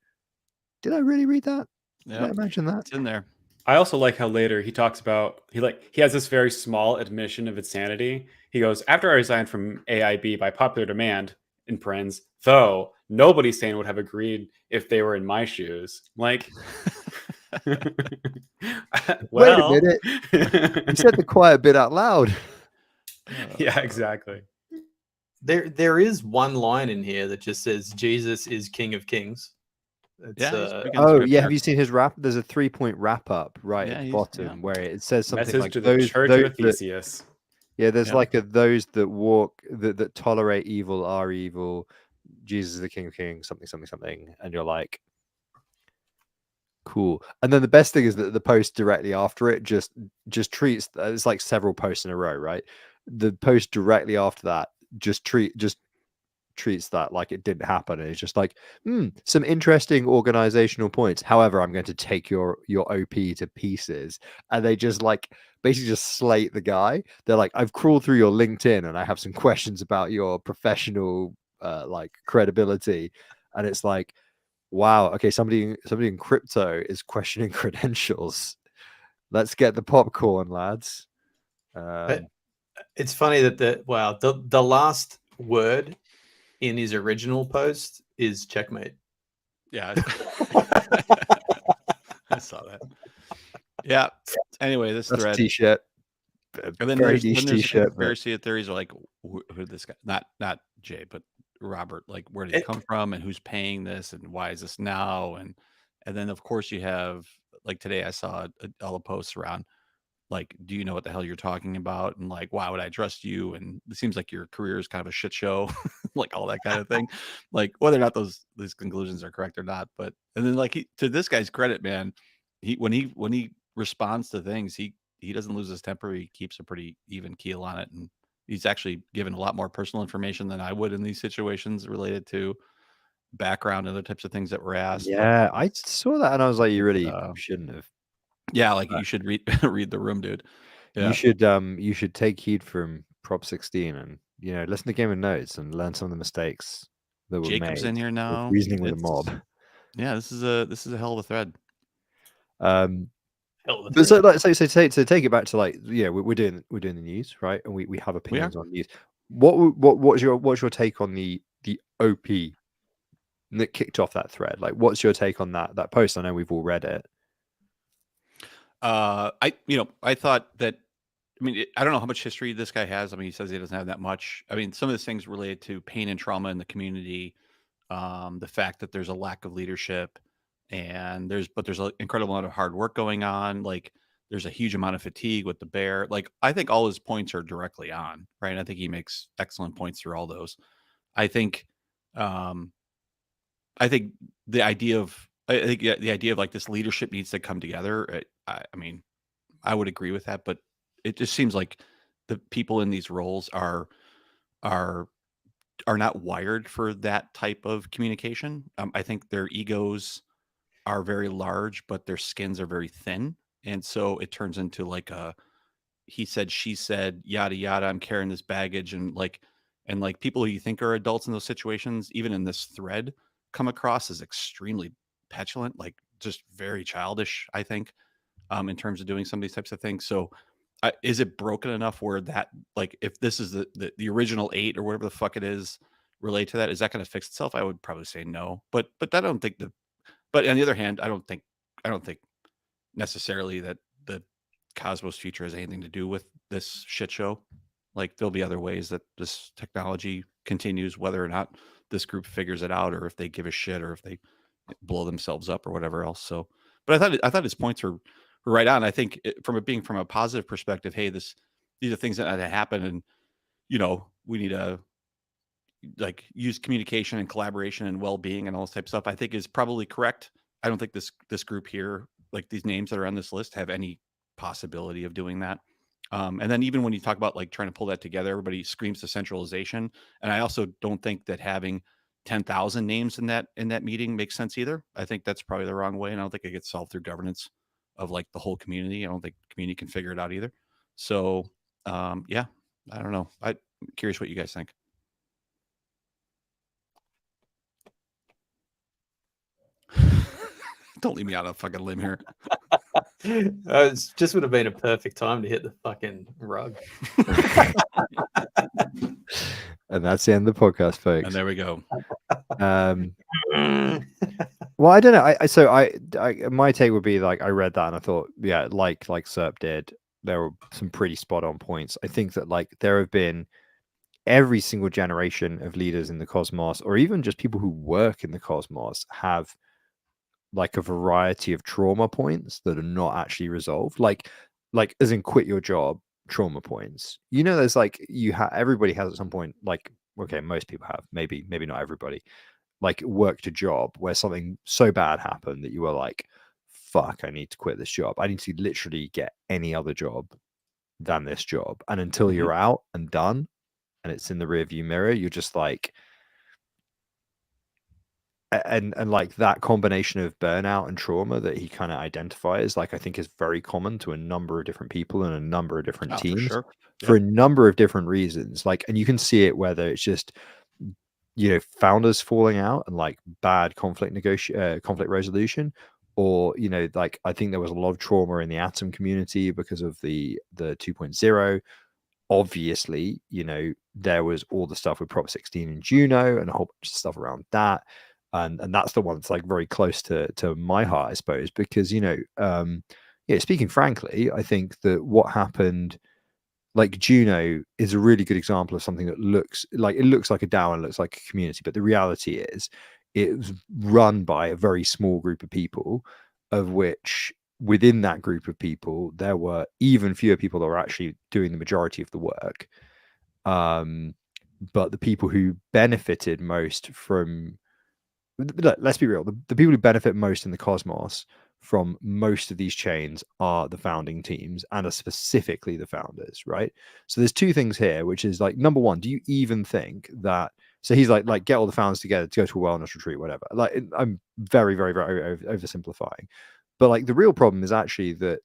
"Did I really read that? Did I imagine that?" It's in there. I also like how later he talks about he has this very small admission of insanity. He goes, after I resigned from AIB by popular demand, in parens, though nobody sane would have agreed if they were in my shoes. Like, wait a minute. You said the quiet bit out loud. Yeah, exactly. There is one line in here that just says Jesus is King of Kings. Have you seen his wrap? There's a 3-point wrap up right at the bottom where it says something Message like to the Church of Theseus. There's like those that walk that tolerate evil are evil. Jesus is the King of Kings, something, and you're like, cool. And then the best thing is that the post directly after it just treats, it's like several posts in a row, right? The post directly after that just treats that like it didn't happen, and it's just like, some interesting organizational points. However, I'm going to take your OP to pieces. And they just like basically just slate the guy. They're like, I've crawled through your LinkedIn and I have some questions about your professional like credibility. And it's like, wow, okay, somebody in crypto is questioning credentials. Let's get the popcorn, lads. It's funny that the last word in his original post is checkmate. Yeah. I saw that. Yeah. Anyway, this That's thread. a t-shirt. And then there's conspiracy theories are like, who this guy, not Jay, but Robert, like where did it come from and who's paying this and why is this now? And then of course you have, like today I saw all the posts around like, do you know what the hell you're talking about? And like, why would I trust you? And it seems like your career is kind of a shit show, like all that kind of thing. Like whether or not these conclusions are correct or not. But and then like to this guy's credit, man, when he responds to things, he doesn't lose his temper. He keeps a pretty even keel on it, and he's actually given a lot more personal information than I would in these situations related to background and other types of things that were asked. Yeah, I saw that and I was like, you really shouldn't have. Yeah, like you should read the room, dude. Yeah. You should take heed from Prop 16 and listen to Game of Notes and learn some of the mistakes that were Jacob's made. in here now. Reasoning with a mob. Yeah, this is a hell of a thread. But so take it back to like, we're doing the news, right? And we have opinions on news. What's your take on the OP that kicked off that thread? Like, what's your take on that post? I know we've all read it. I thought that I mean, I don't know how much history this guy has. I mean, he says he doesn't have that much. I mean, some of these things related to pain and trauma in the community, the fact that there's a lack of leadership, and there's an incredible amount of hard work going on. Like, there's a huge amount of fatigue with the bear. Like, I think all his points are directly on, right? I think he makes excellent points through all those. I think, um, I think the idea of, the idea of like this leadership needs to come together. I mean, I would agree with that, but it just seems like the people in these roles are not wired for that type of communication. I think their egos are very large, but their skins are very thin, and so it turns into like a he said, she said, yada yada. I'm carrying this baggage, and like people who you think are adults in those situations, even in this thread, come across as extremely petulant, like just very childish. I think, in terms of doing some of these types of things. So, is it broken enough where that, like, if this is the original 8 or whatever the fuck it is, relate to that, is that going to fix itself? I would probably say no. But I don't think but on the other hand, I don't think necessarily that the Cosmos future has anything to do with this shit show. Like, there'll be other ways that this technology continues, whether or not this group figures it out, or if they give a shit, or if they blow themselves up, or whatever else. So, but I thought his points were right on. I think from it being from a positive perspective, hey, these are things that had to happen, and we need to like use communication and collaboration and well-being and all this type of stuff, I think is probably correct. I don't think this group here, like these names that are on this list, have any possibility of doing that. And then even when you talk about like trying to pull that together, everybody screams to centralization. And I also don't think that having 10,000 names in that meeting makes sense either. I think that's probably the wrong way. And I don't think it gets solved through governance of like the whole community. I don't think the community can figure it out either. So yeah, I don't know. I'm curious what you guys think. Don't leave me out on a fucking limb here. It just would have been a perfect time to hit the fucking rug. And that's the end of the podcast, folks. And there we go. Well, I don't know. So my take would be like, I read that and I thought, yeah, like Serp did, there were some pretty spot on points. I think that like there have been every single generation of leaders in the cosmos, or even just people who work in the cosmos, have like a variety of trauma points that are not actually resolved. Like as in quit your job trauma points. There's like everybody has at some point, like, okay, most people have, maybe not everybody, like worked a job where something so bad happened that you were like, fuck, I need to quit this job. I need to literally get any other job than this job. And until you're out and done and it's in the rearview mirror, you're just like, and like that combination of burnout and trauma that he kind of identifies, like, I think is very common to a number of different people and a number of different teams for a number of different reasons. Like, and you can see it whether it's just founders falling out and like bad conflict resolution, or like I think there was a lot of trauma in the Atom community because of the 2.0. Obviously, there was all the stuff with Prop 16 and Juno and a whole bunch of stuff around that. And that's the one that's like very close to my heart, I suppose, because speaking frankly, I think that what happened, like Juno, is a really good example of something that looks like a DAO and looks like a community, but the reality is it was run by a very small group of people, of which within that group of people there were even fewer people that were actually doing the majority of the work. But the people who benefited most from, let's be real, the people who benefit most in the cosmos from most of these chains are the founding teams and are specifically the founders, right? So there's two things here, which is like, number one, do you even think that, so he's like get all the founders together to go to a wellness retreat, whatever. Like, I'm very, very, very oversimplifying. But like the real problem is actually that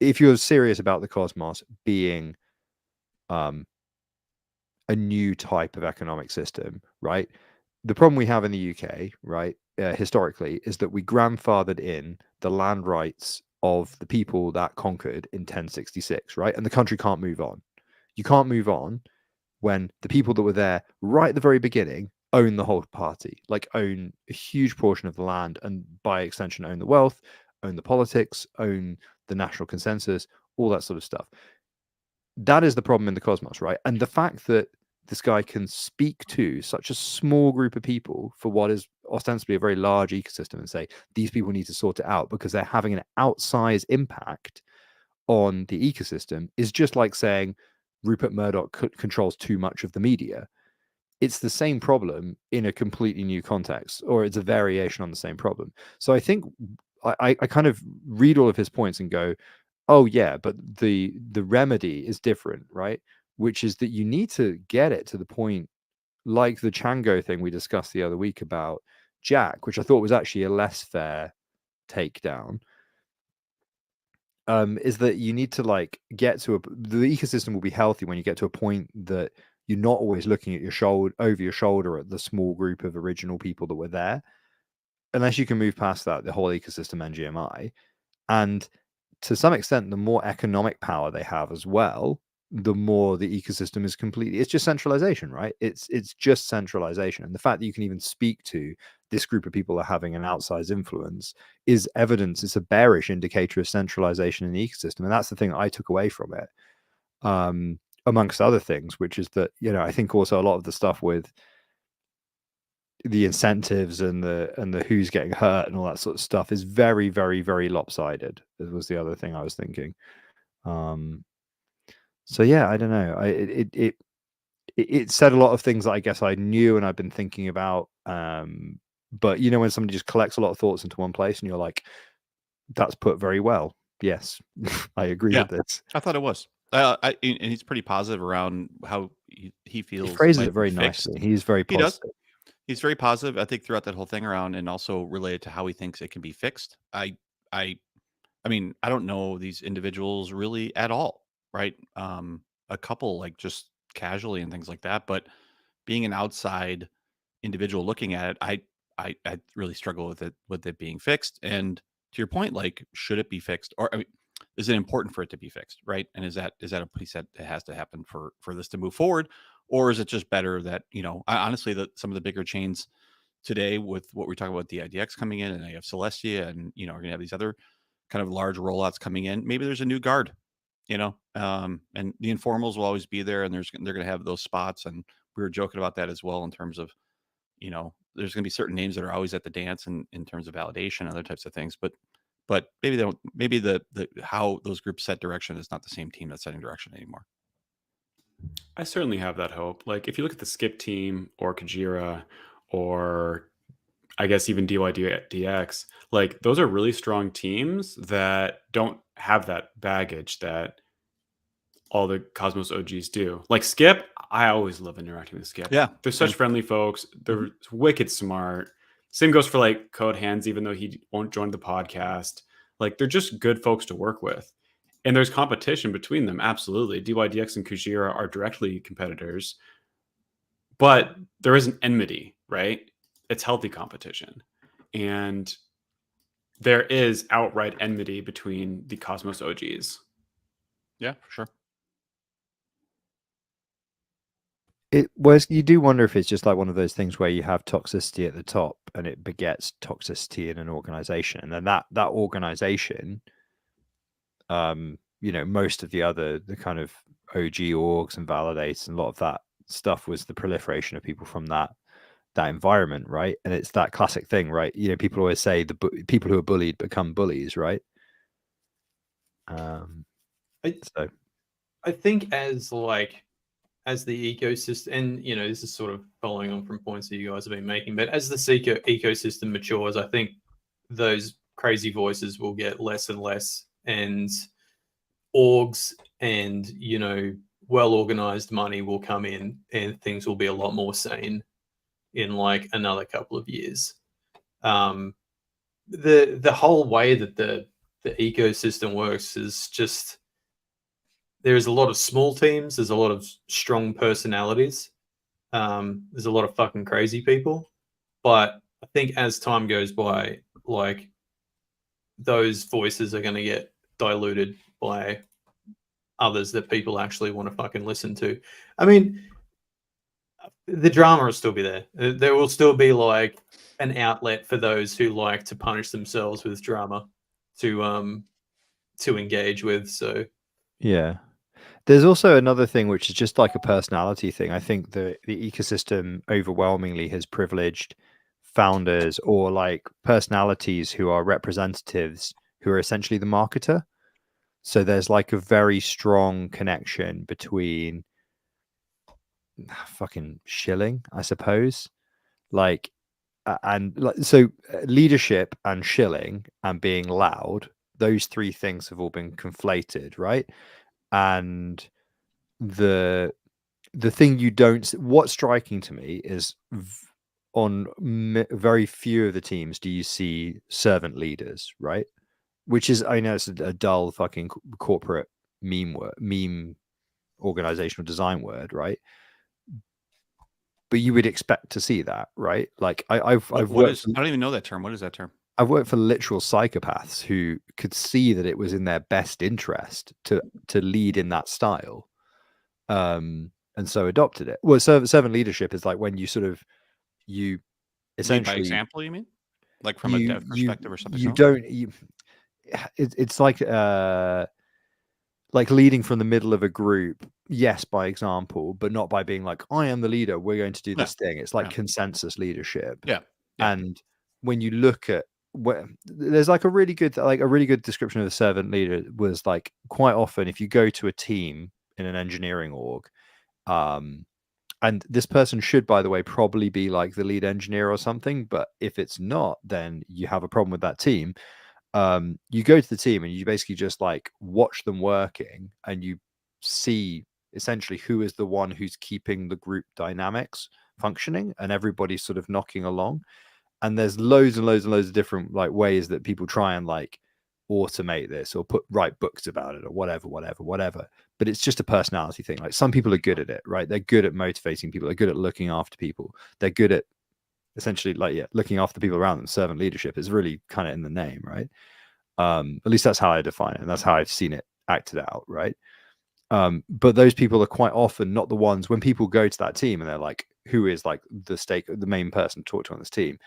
if you're serious about the cosmos being a new type of economic system, right? The problem we have in the UK, right, historically, is that we grandfathered in the land rights of the people that conquered in 1066, right? And the country can't move on. You can't move on when the people that were there right at the very beginning own the whole party, like own a huge portion of the land, and by extension own the wealth, own the politics, own the national consensus, all that sort of stuff. that is the problem in the cosmos, right? And the fact that this guy can speak to such a small group of people for what is ostensibly a very large ecosystem and say these people need to sort it out because they're having an outsized impact on the ecosystem is just like saying Rupert Murdoch controls too much of the media. It's the same problem in a completely new context, or it's a variation on the same problem. So I think I kind of read all of his points and go, oh yeah, but the remedy is different, right? Which is that you need to get it to the point, like the Chango thing we discussed the other week about Jack, which I thought was actually a less fair takedown. Is that you need to like get to the ecosystem will be healthy when you get to a point that you're not always looking at your shoulder over your shoulder at the small group of original people that were there, unless you can move past that, the whole ecosystem NGMI. And to some extent, the more economic power they have as well, the more the ecosystem is completely, it's just centralization, right? It's just centralization. And the fact that you can even speak to this group of people are having an outsized influence is evidence. It's a bearish indicator of centralization in the ecosystem. And that's the thing that I took away from it, amongst other things, which is that, you know, I think also a lot of the stuff with the incentives and the who's getting hurt and all that sort of stuff is very, very, very lopsided. That was the other thing I was thinking. So yeah, I don't know. It said a lot of things that I guess I knew and I've been thinking about. But you know, when somebody just collects a lot of thoughts into one place and you're like, that's put very well. Yes, I agree with this. I thought it was. And he's pretty positive around how he feels. He phrases it very nicely. He's very positive. He does. He's very positive, I think, throughout that whole thing around, and also related to how he thinks it can be fixed. I mean, I don't know these individuals really at all, right? A couple, like just casually and things like that, but being an outside individual looking at it, I really struggle with it being fixed. And to your point, like, should it be fixed, or I mean, is it important for it to be fixed, right? And is that a preset that has to happen for this to move forward, or is it just better that, you know, honestly, that some of the bigger chains today with what we're talking about, the IDX coming in, and I have Celestia, and you know, we're gonna have these other kind of large rollouts coming in. Maybe there's a new guard, you know, and the informals will always be there, and they're going to have those spots. And we were joking about that as well in terms of, you know, there's going to be certain names that are always at the dance in terms of validation, other types of things. But maybe they don't. Maybe the how those groups set direction is not the same team that's setting direction anymore. I certainly have that hope. Like if you look at the Skip team or Kajira or I guess even DYDX, like those are really strong teams that don't have that baggage that all the Cosmos OGs do. Like Skip, I always love interacting with Skip. Yeah. They're such friendly folks. They're wicked smart. Same goes for like Code Hands, even though he won't join the podcast. Like they're just good folks to work with. And there's competition between them. Absolutely. DYDX and Kujira are directly competitors, but there is an enmity, right? It's healthy competition. And there is outright enmity between the Cosmos OGs. Yeah, for sure. It was, you do wonder if it's just like one of those things where you have toxicity at the top and it begets toxicity in an organization, and then that organization, you know, most of the kind of OG orgs and validates and a lot of that stuff was the proliferation of people from that environment, right? And it's that classic thing, right? You know, people always say the people who are bullied become bullies, right? So I think as the ecosystem, and you know, this is sort of following on from points that you guys have been making, but as the ecosystem matures, I think those crazy voices will get less and less, and orgs and, you know, well organized money will come in, and things will be a lot more sane in like another couple of years. The whole way that the ecosystem works is just, there's a lot of small teams, there's a lot of strong personalities, there's a lot of fucking crazy people, but I think as time goes by, like those voices are going to get diluted by others that people actually want to fucking listen to. I mean, the drama will still be there. There will still be like an outlet for those who like to punish themselves with drama to engage with. So yeah, There's also another thing which is just like a personality thing. I think the ecosystem overwhelmingly has privileged founders or like personalities who are representatives who are essentially the marketer. So there's like a very strong connection between fucking shilling, I suppose. Like and like so leadership and shilling and being loud, those three things have all been conflated, right? And the thing you don't what's striking to me is on very few of the teams do you see servant leaders, right? Which is, I know it's a dull fucking corporate meme organizational design word, right? But you would expect to see that, right? Like I've worked I don't even know that term. What is that term? I've worked for literal psychopaths who could see that it was in their best interest to lead in that style, and so adopted it. Well, servant leadership is like when you sort of you Lead by essentially example, you mean? Like from a dev perspective or something? you don't it's like leading from the middle of a group, yes, by example, but not by being like, I am the leader, we're going to do this thing. It's like consensus leadership. Yeah. And when you look at there's like a really good description of a servant leader was like quite often if you go to a team in an engineering org, and this person should, by the way, probably be like the lead engineer or something, but if it's not, then you have a problem with that team. You go to the team and you basically just like watch them working and you see essentially who is the one who's keeping the group dynamics functioning and everybody's sort of knocking along. And there's loads and loads and loads of different like ways that people try and like automate this or write books about it or whatever. But it's just a personality thing. Like some people are good at it, right? They're good at motivating people. They're good at looking after people. They're good at essentially like looking after the people around them. Servant leadership is really kind of in the name, right? At least that's how I define it, and that's how I've seen it acted out, right? But those people are quite often not the ones when people go to that team and they're like, who is like the main person to talk to on this team?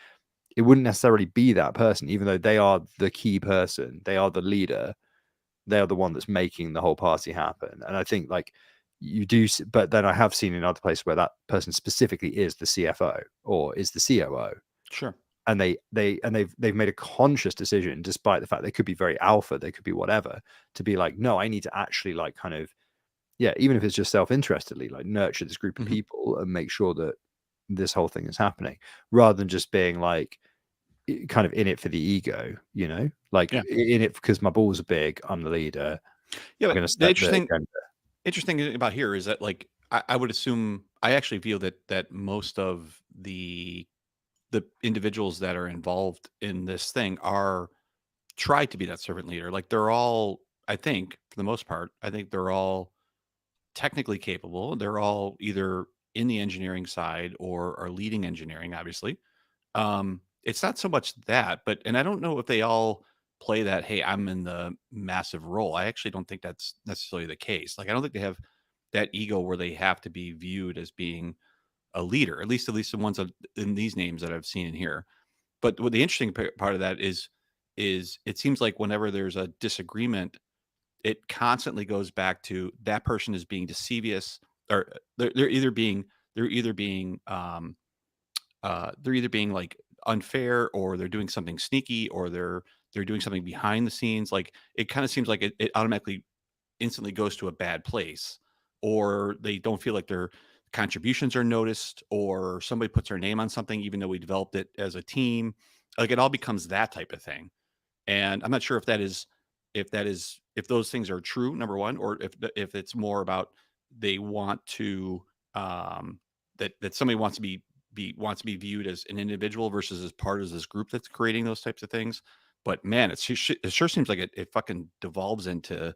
It wouldn't necessarily be that person, even though they are the key person, they are the leader, they are the one that's making the whole party happen. And I think like you do, but then I have seen in other places where that person specifically is the CFO or is the COO. Sure. And they've made a conscious decision, despite the fact they could be very alpha, they could be whatever, to be like, no, I need to actually like kind of, even if it's just self-interestedly, like nurture this group of people and make sure that this whole thing is happening, rather than just being like kind of in it for the ego, you know, like in it because my balls are big, I'm the leader. Yeah, but the interesting thing about here is that like I would assume, I actually feel that most of the individuals that are involved in this thing are try to be that servant leader. Like they're all, I think for the most part, I think they're all technically capable. They're all either in the engineering side or are leading engineering, obviously. It's not so much that, but, and I don't know if they all play that, hey, I'm in the massive role. I actually don't think that's necessarily the case. Like, I don't think they have that ego where they have to be viewed as being a leader, at least the ones in these names that I've seen in here. But what the interesting part of that is it seems like whenever there's a disagreement, it constantly goes back to that person is being deceivious, or they're either being like unfair, or they're doing something sneaky, or they're doing something behind the scenes. Like it kind of seems like it automatically instantly goes to a bad place, or they don't feel like their contributions are noticed, or somebody puts their name on something even though we developed it as a team. Like it all becomes that type of thing. And I'm not sure if if those things are true, number one, or if it's more about they want to that somebody wants to be viewed as an individual versus as part of this group that's creating those types of things. But man, it sure seems like it fucking devolves into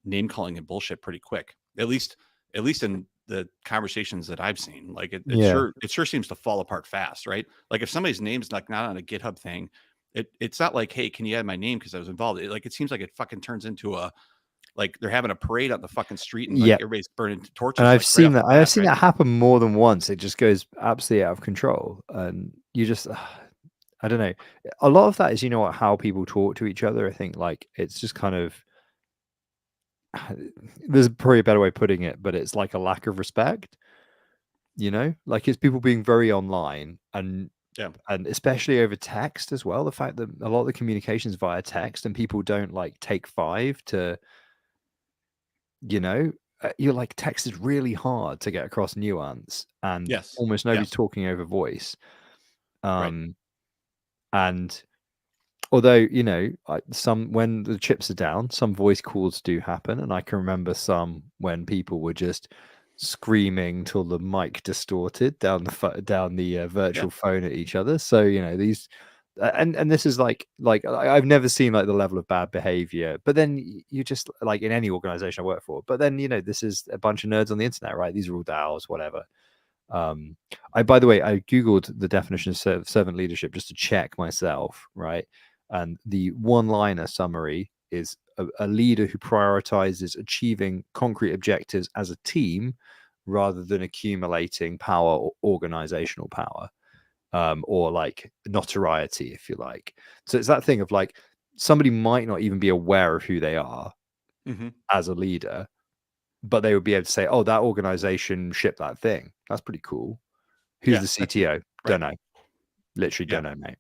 name calling and bullshit pretty quick. At least in the conversations that I've seen. Like it sure seems to fall apart fast, right? Like if somebody's name's like not on a GitHub thing, it's not like, hey, can you add my name because I was involved? It seems like it fucking turns into a, like they're having a parade on the fucking street and like everybody's burning torches. And I've like, seen that. I've seen that happen more than once. It just goes absolutely out of control, and you just, I don't know. A lot of that is, you know what, how people talk to each other. I think like it's just kind of, there's probably a better way of putting it, but it's like a lack of respect. Like it's people being very online and especially over text as well. The fact that a lot of the communications via text and people don't like take 5 to, you're like text is really hard to get across nuance and almost nobody's talking over voice. And although, some when the chips are down, some voice calls do happen. And I can remember some when people were just screaming till the mic distorted down the virtual phone at each other. So, these and this is like I've never seen like the level of bad behavior, but then you just like in any organization I work for, but then, this is a bunch of nerds on the internet, right? These are all DAOs, whatever. By the way, I Googled the definition of servant leadership just to check myself, right? And the one-liner summary is a leader who prioritizes achieving concrete objectives as a team rather than accumulating power or organizational power, or like notoriety, if you like. So it's that thing of like somebody might not even be aware of who they are as a leader, but they would be able to say, oh, that organization shipped that thing. That's pretty cool. Who's the CTO? Don't know. Literally don't know, mate.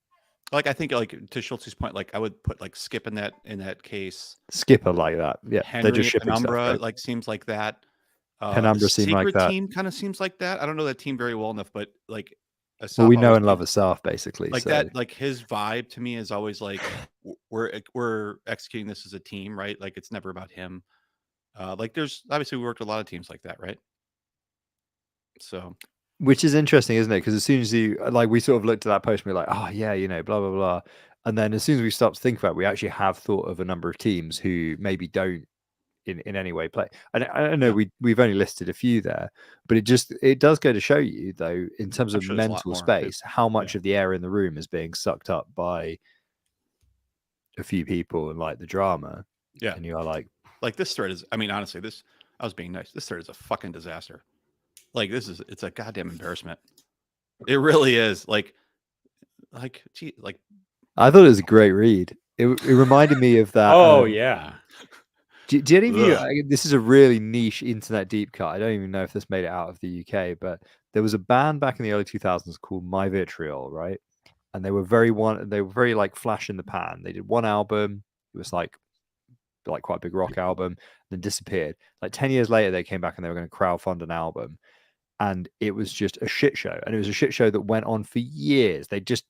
Like, I think, like, to Schultz's point, like, I would put, like, Skip in that case. Skipper like that. Yeah. Henry They're just shipping Penumbra, stuff, like, seems like that. Penumbra seem like that. Team kind of seems like that. I don't know that team very well enough, but, like, well, we know and love Asaf, basically. Like so. that, like, his vibe to me is always like, we're executing this as a team, right? Like, it's never about him. Like, there's obviously we worked with a lot of teams like that, right? So, which is interesting, isn't it? Because as soon as we sort of looked at that post and we're like, oh yeah, blah blah blah, and then as soon as we start to think about it, we actually have thought of a number of teams who maybe don't in any way play. And I know we've only listed a few there, but it does go to show you though, in terms of mental space, how much of the air in the room is being sucked up by a few people and like the drama. Yeah, and you are like this thread is. I mean, honestly, I was being nice. This thread is a fucking disaster. Like, it's a goddamn embarrassment. It really is. Like, gee, like. I thought it was a great read. It reminded me of that. Oh yeah. Do any of you? This is a really niche internet deep cut. I don't even know if this made it out of the UK, but there was a band back in the early 2000s called My Vitriol, right? And they were very like flash in the pan. They did one album. It was like quite a big rock album, then disappeared. Like 10 years later, they came back and they were going to crowdfund an album. And it was just a shit show. And it was a shit show that went on for years. They just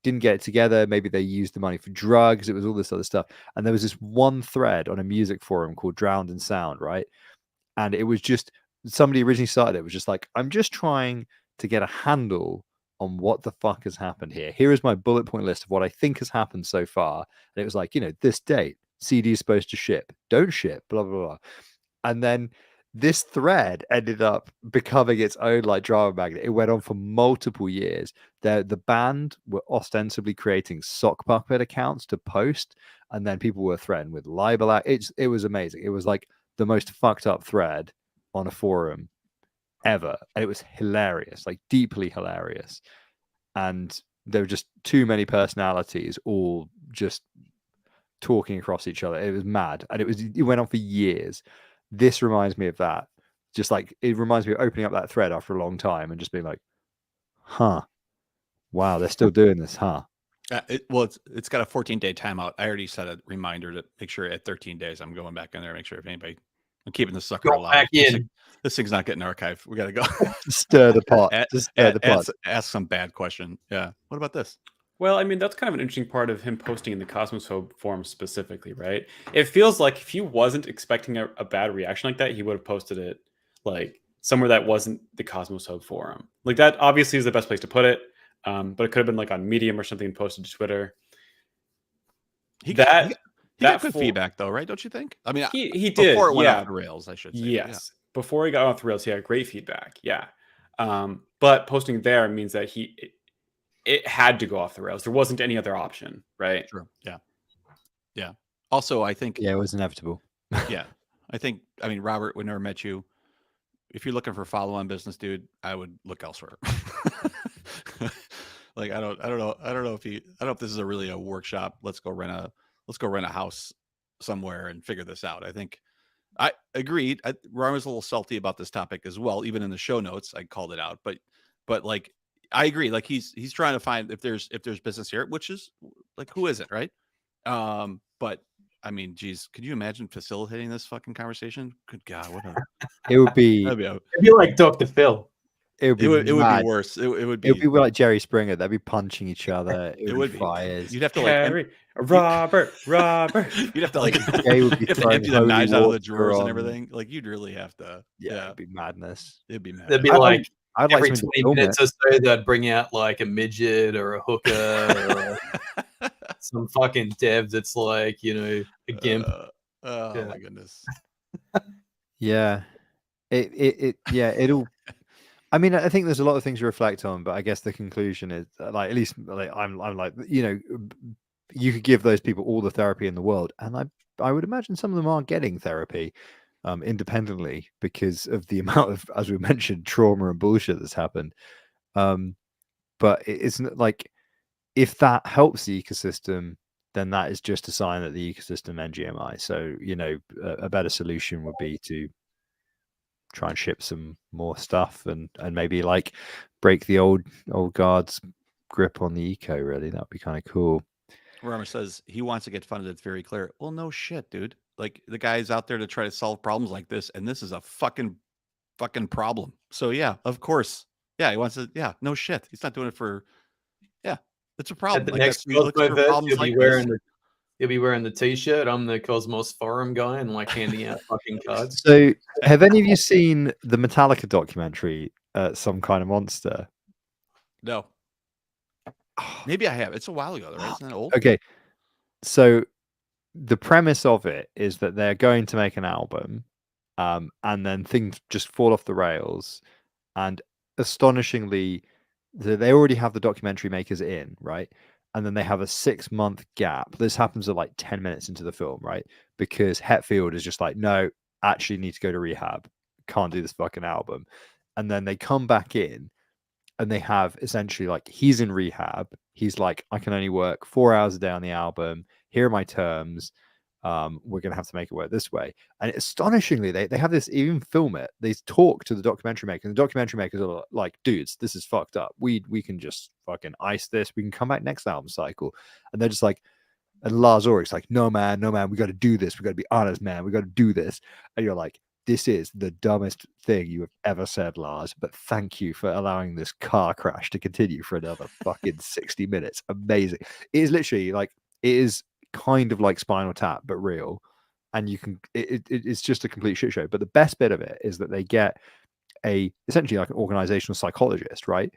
didn't get it together. Maybe they used the money for drugs. It was all this other stuff. And there was this one thread on a music forum called Drowned in Sound, right? And it was just, somebody originally started it, was just like, I'm just trying to get a handle on what the fuck has happened here. Here is my bullet point list of what I think has happened so far. And it was like, this date, CD is supposed to ship. Don't ship, blah, blah, blah. And then this thread ended up becoming its own like drama magnet. It went on for multiple years. The band were ostensibly creating sock puppet accounts to post, and then people were threatened with libel. It was amazing. It was like the most fucked up thread on a forum ever, and it was hilarious, like deeply hilarious. And there were just too many personalities all just talking across each other. It was mad, and it went on for years. This reminds me of that. Just like it reminds me of opening up that thread after a long time and just being like, huh, wow, they're still doing this, huh? It's got a 14-day timeout. I already set a reminder to make sure at 13 days I'm going back in there, make sure if anybody, I'm keeping the sucker alive. Back in. This thing's not getting archived. We got to go. Stir the pot. Ask some bad question. Yeah. What about this? Well, I mean, that's kind of an interesting part of him posting in the Cosmophobe forum specifically, right? It feels like if he wasn't expecting a bad reaction like that, he would have posted it like somewhere that wasn't the Cosmophobe forum. Like that obviously is the best place to put it, but it could have been like on Medium or something and posted to Twitter. He got good feedback though, right? Don't you think? I mean, he did. Before it went off the rails, I should say. Yes. Yeah. Before he got off the rails, he had great feedback. Yeah. But posting there means that it had to go off the rails. There wasn't any other option, right? True. Yeah. Yeah. Also, I think... Yeah, it was inevitable. Yeah. I mean, Robert, we never met you. If you're looking for follow-on business, dude, I would look elsewhere. Like, I don't know if this is really a workshop. Let's go rent a house somewhere and figure this out. I think I agreed. Ryan was a little salty about this topic as well. Even in the show notes, I called it out. But like, I agree. Like he's trying to find if there's business here, which is like, who isn't, right? But I mean, geez, could you imagine facilitating this fucking conversation? Good God, what a It would be. It'd be like Dr. Phil. It would be. it would mad. be worse. It would It would be. be like Jerry Springer. They'd be punching each other. It would be fires. You'd have to like Harry, Robert. you'd have to like Jay would be you have to throwing empty the holy knives out of the water drawers and on- everything. Like you'd really have to. Yeah, it'd be madness. It'd be mad. There'd be I- like I'd like every someone to 20 film minutes it. or so, they'd bring out like a midget or a hooker or some fucking dev that's like, you know, a gimp. Oh Yeah. my goodness. Yeah, it'll. I mean, I think there's a lot of things to reflect on, but I guess the conclusion is like, at least like, I'm like, you know, you could give those people all the therapy in the world, and I would imagine some of them are getting therapy independently because of the amount of, as we mentioned, trauma and bullshit that's happened. But it's not like, if that helps the ecosystem, then that is just a sign that the ecosystem NGMI. So, you know, a better solution would be to try and ship some more stuff and maybe like break the old guard's grip on the eco. Really, that'd be kind of cool. Rama says he wants to get funded. It's very clear. Well, no shit, dude. Like the guy's out there to try to solve problems like this, and this is a fucking problem. So yeah, of course. Yeah, he wants to. Yeah, no shit. He's not doing it for. Yeah, it's a problem. At the Like, next he looks for Cosmoverse, problems you'll be like wearing this. you'll be wearing the t-shirt. I'm the Cosmos Forum guy and like handing out fucking cards. So, have any of you seen the Metallica documentary, Some Kind of Monster? No. Maybe I have. It's a while ago, though, right? Isn't that old? Okay, so the premise of it is that they're going to make an album, and then things just fall off the rails, and astonishingly, they already have the documentary makers in, right? And then they have a 6-month gap. This happens at like 10 minutes into the film, right? Because Hetfield is just like, no, actually need to go to rehab. Can't do this fucking album. And then they come back in and they have essentially like, he's in rehab. He's like, I can only work 4 hours a day on the album. Here are my terms. We're going to have to make it work this way. And astonishingly, they have this, even film it. They talk to the documentary maker. And the documentary makers are like, dudes, this is fucked up. We can just fucking ice this. We can come back next album cycle. And they're just like, and Lars Ulrich's like, no, man, we got to do this. We got to be honest, man. We got to do this. And you're like, this is the dumbest thing you have ever said, Lars. But thank you for allowing this car crash to continue for another fucking 60 minutes. Amazing. It is literally like, it is kind of like Spinal Tap, but real. And you can, it's just a complete shit show. But the best bit of it is that they get essentially like an organizational psychologist, right,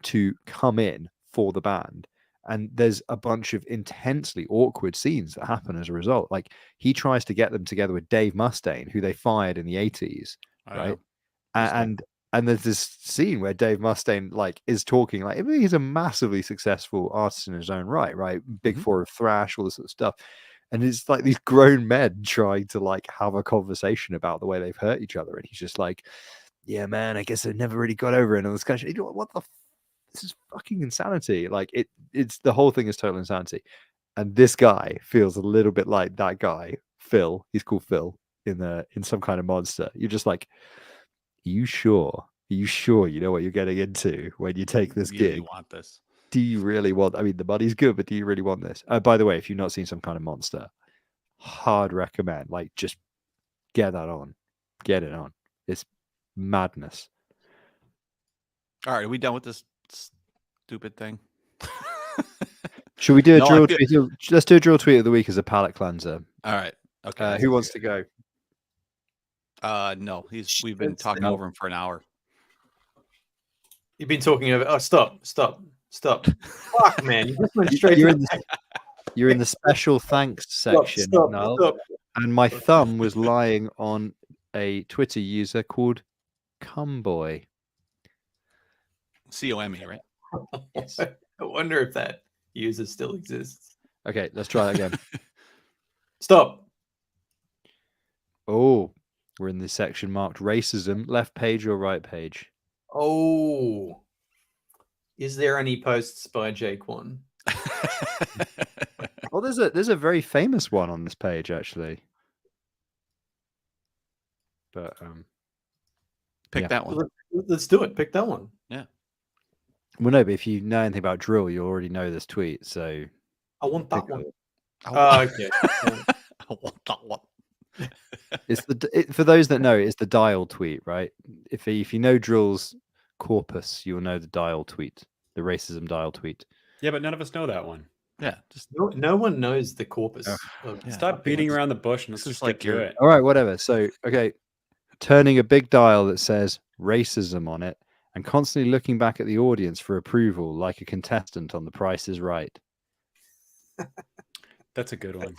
to come in for the band. And there's a bunch of intensely awkward scenes that happen as a result. Like, he tries to get them together with Dave Mustaine, who they fired in the 80s, right? And there's this scene where Dave Mustaine like is talking like, I mean, he's a massively successful artist in his own right? Big Four of thrash, all this sort of stuff. And it's like these grown men trying to like have a conversation about the way they've hurt each other. And he's just like, yeah, man, I guess I never really got over it. And all this kind of shit. What the this is fucking insanity. Like it's the whole thing is total insanity. And this guy feels a little bit like that guy, Phil. He's called Phil in Some Kind of Monster. You're just like, are you sure? Are you sure you know what you're getting into when you take this You really gig? want this? Do you really want? I mean, the money's good, but do you really want this? By the way, if you've not seen Some Kind of Monster, hard recommend. Like, just get that on, get it on. It's madness. All right, are we done with this stupid thing? Should we do a No, drill tweet? Let's do a drill tweet of the week as a palate cleanser. All right. Okay. Who wants to go? No, we've been talking over him for an hour. You've been talking over. Oh, stop. Fuck, man. You just went straight You're in the special thanks section, Niall. And my thumb was lying on a Twitter user called Cumboy. COME, right? Yes. I wonder if that user still exists. Okay, let's try that again. Stop. Oh, we're in the section marked racism. Left page or right page? Oh. Is there any posts by Jaquan? Oh, there's a very famous one on this page, actually. But Pick yeah. that one. Let's do it. Pick that one. Yeah. Well, no, but if you know anything about drill, you already know this tweet. So I want that pick one. it. Okay. I want that one. It's for those that know, it's the dial tweet, right? If you know drill's corpus, you'll know the dial tweet, the racism dial tweet. Yeah, but none of us know that one. Yeah. Just No one knows the corpus. Of Yeah. Stop beating around the bush and let's This is just like get to your- it. All right, whatever. So, okay, turning a big dial that says racism on it and constantly looking back at the audience for approval like a contestant on The Price is Right. That's a good one.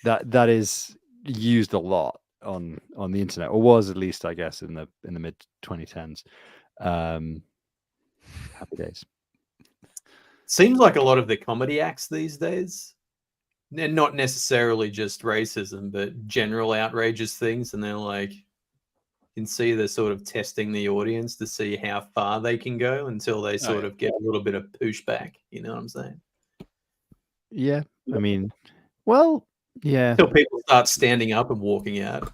That is used a lot on the internet, or was at least, I guess, in the mid 2010s. Happy days. Seems like a lot of the comedy acts these days, and not necessarily just racism, but general outrageous things. And they're like, you can see they're sort of testing the audience to see how far they can go until they sort of get a little bit of pushback. You know what I'm saying? Yeah, I mean, well, yeah. Until people start standing up and walking out.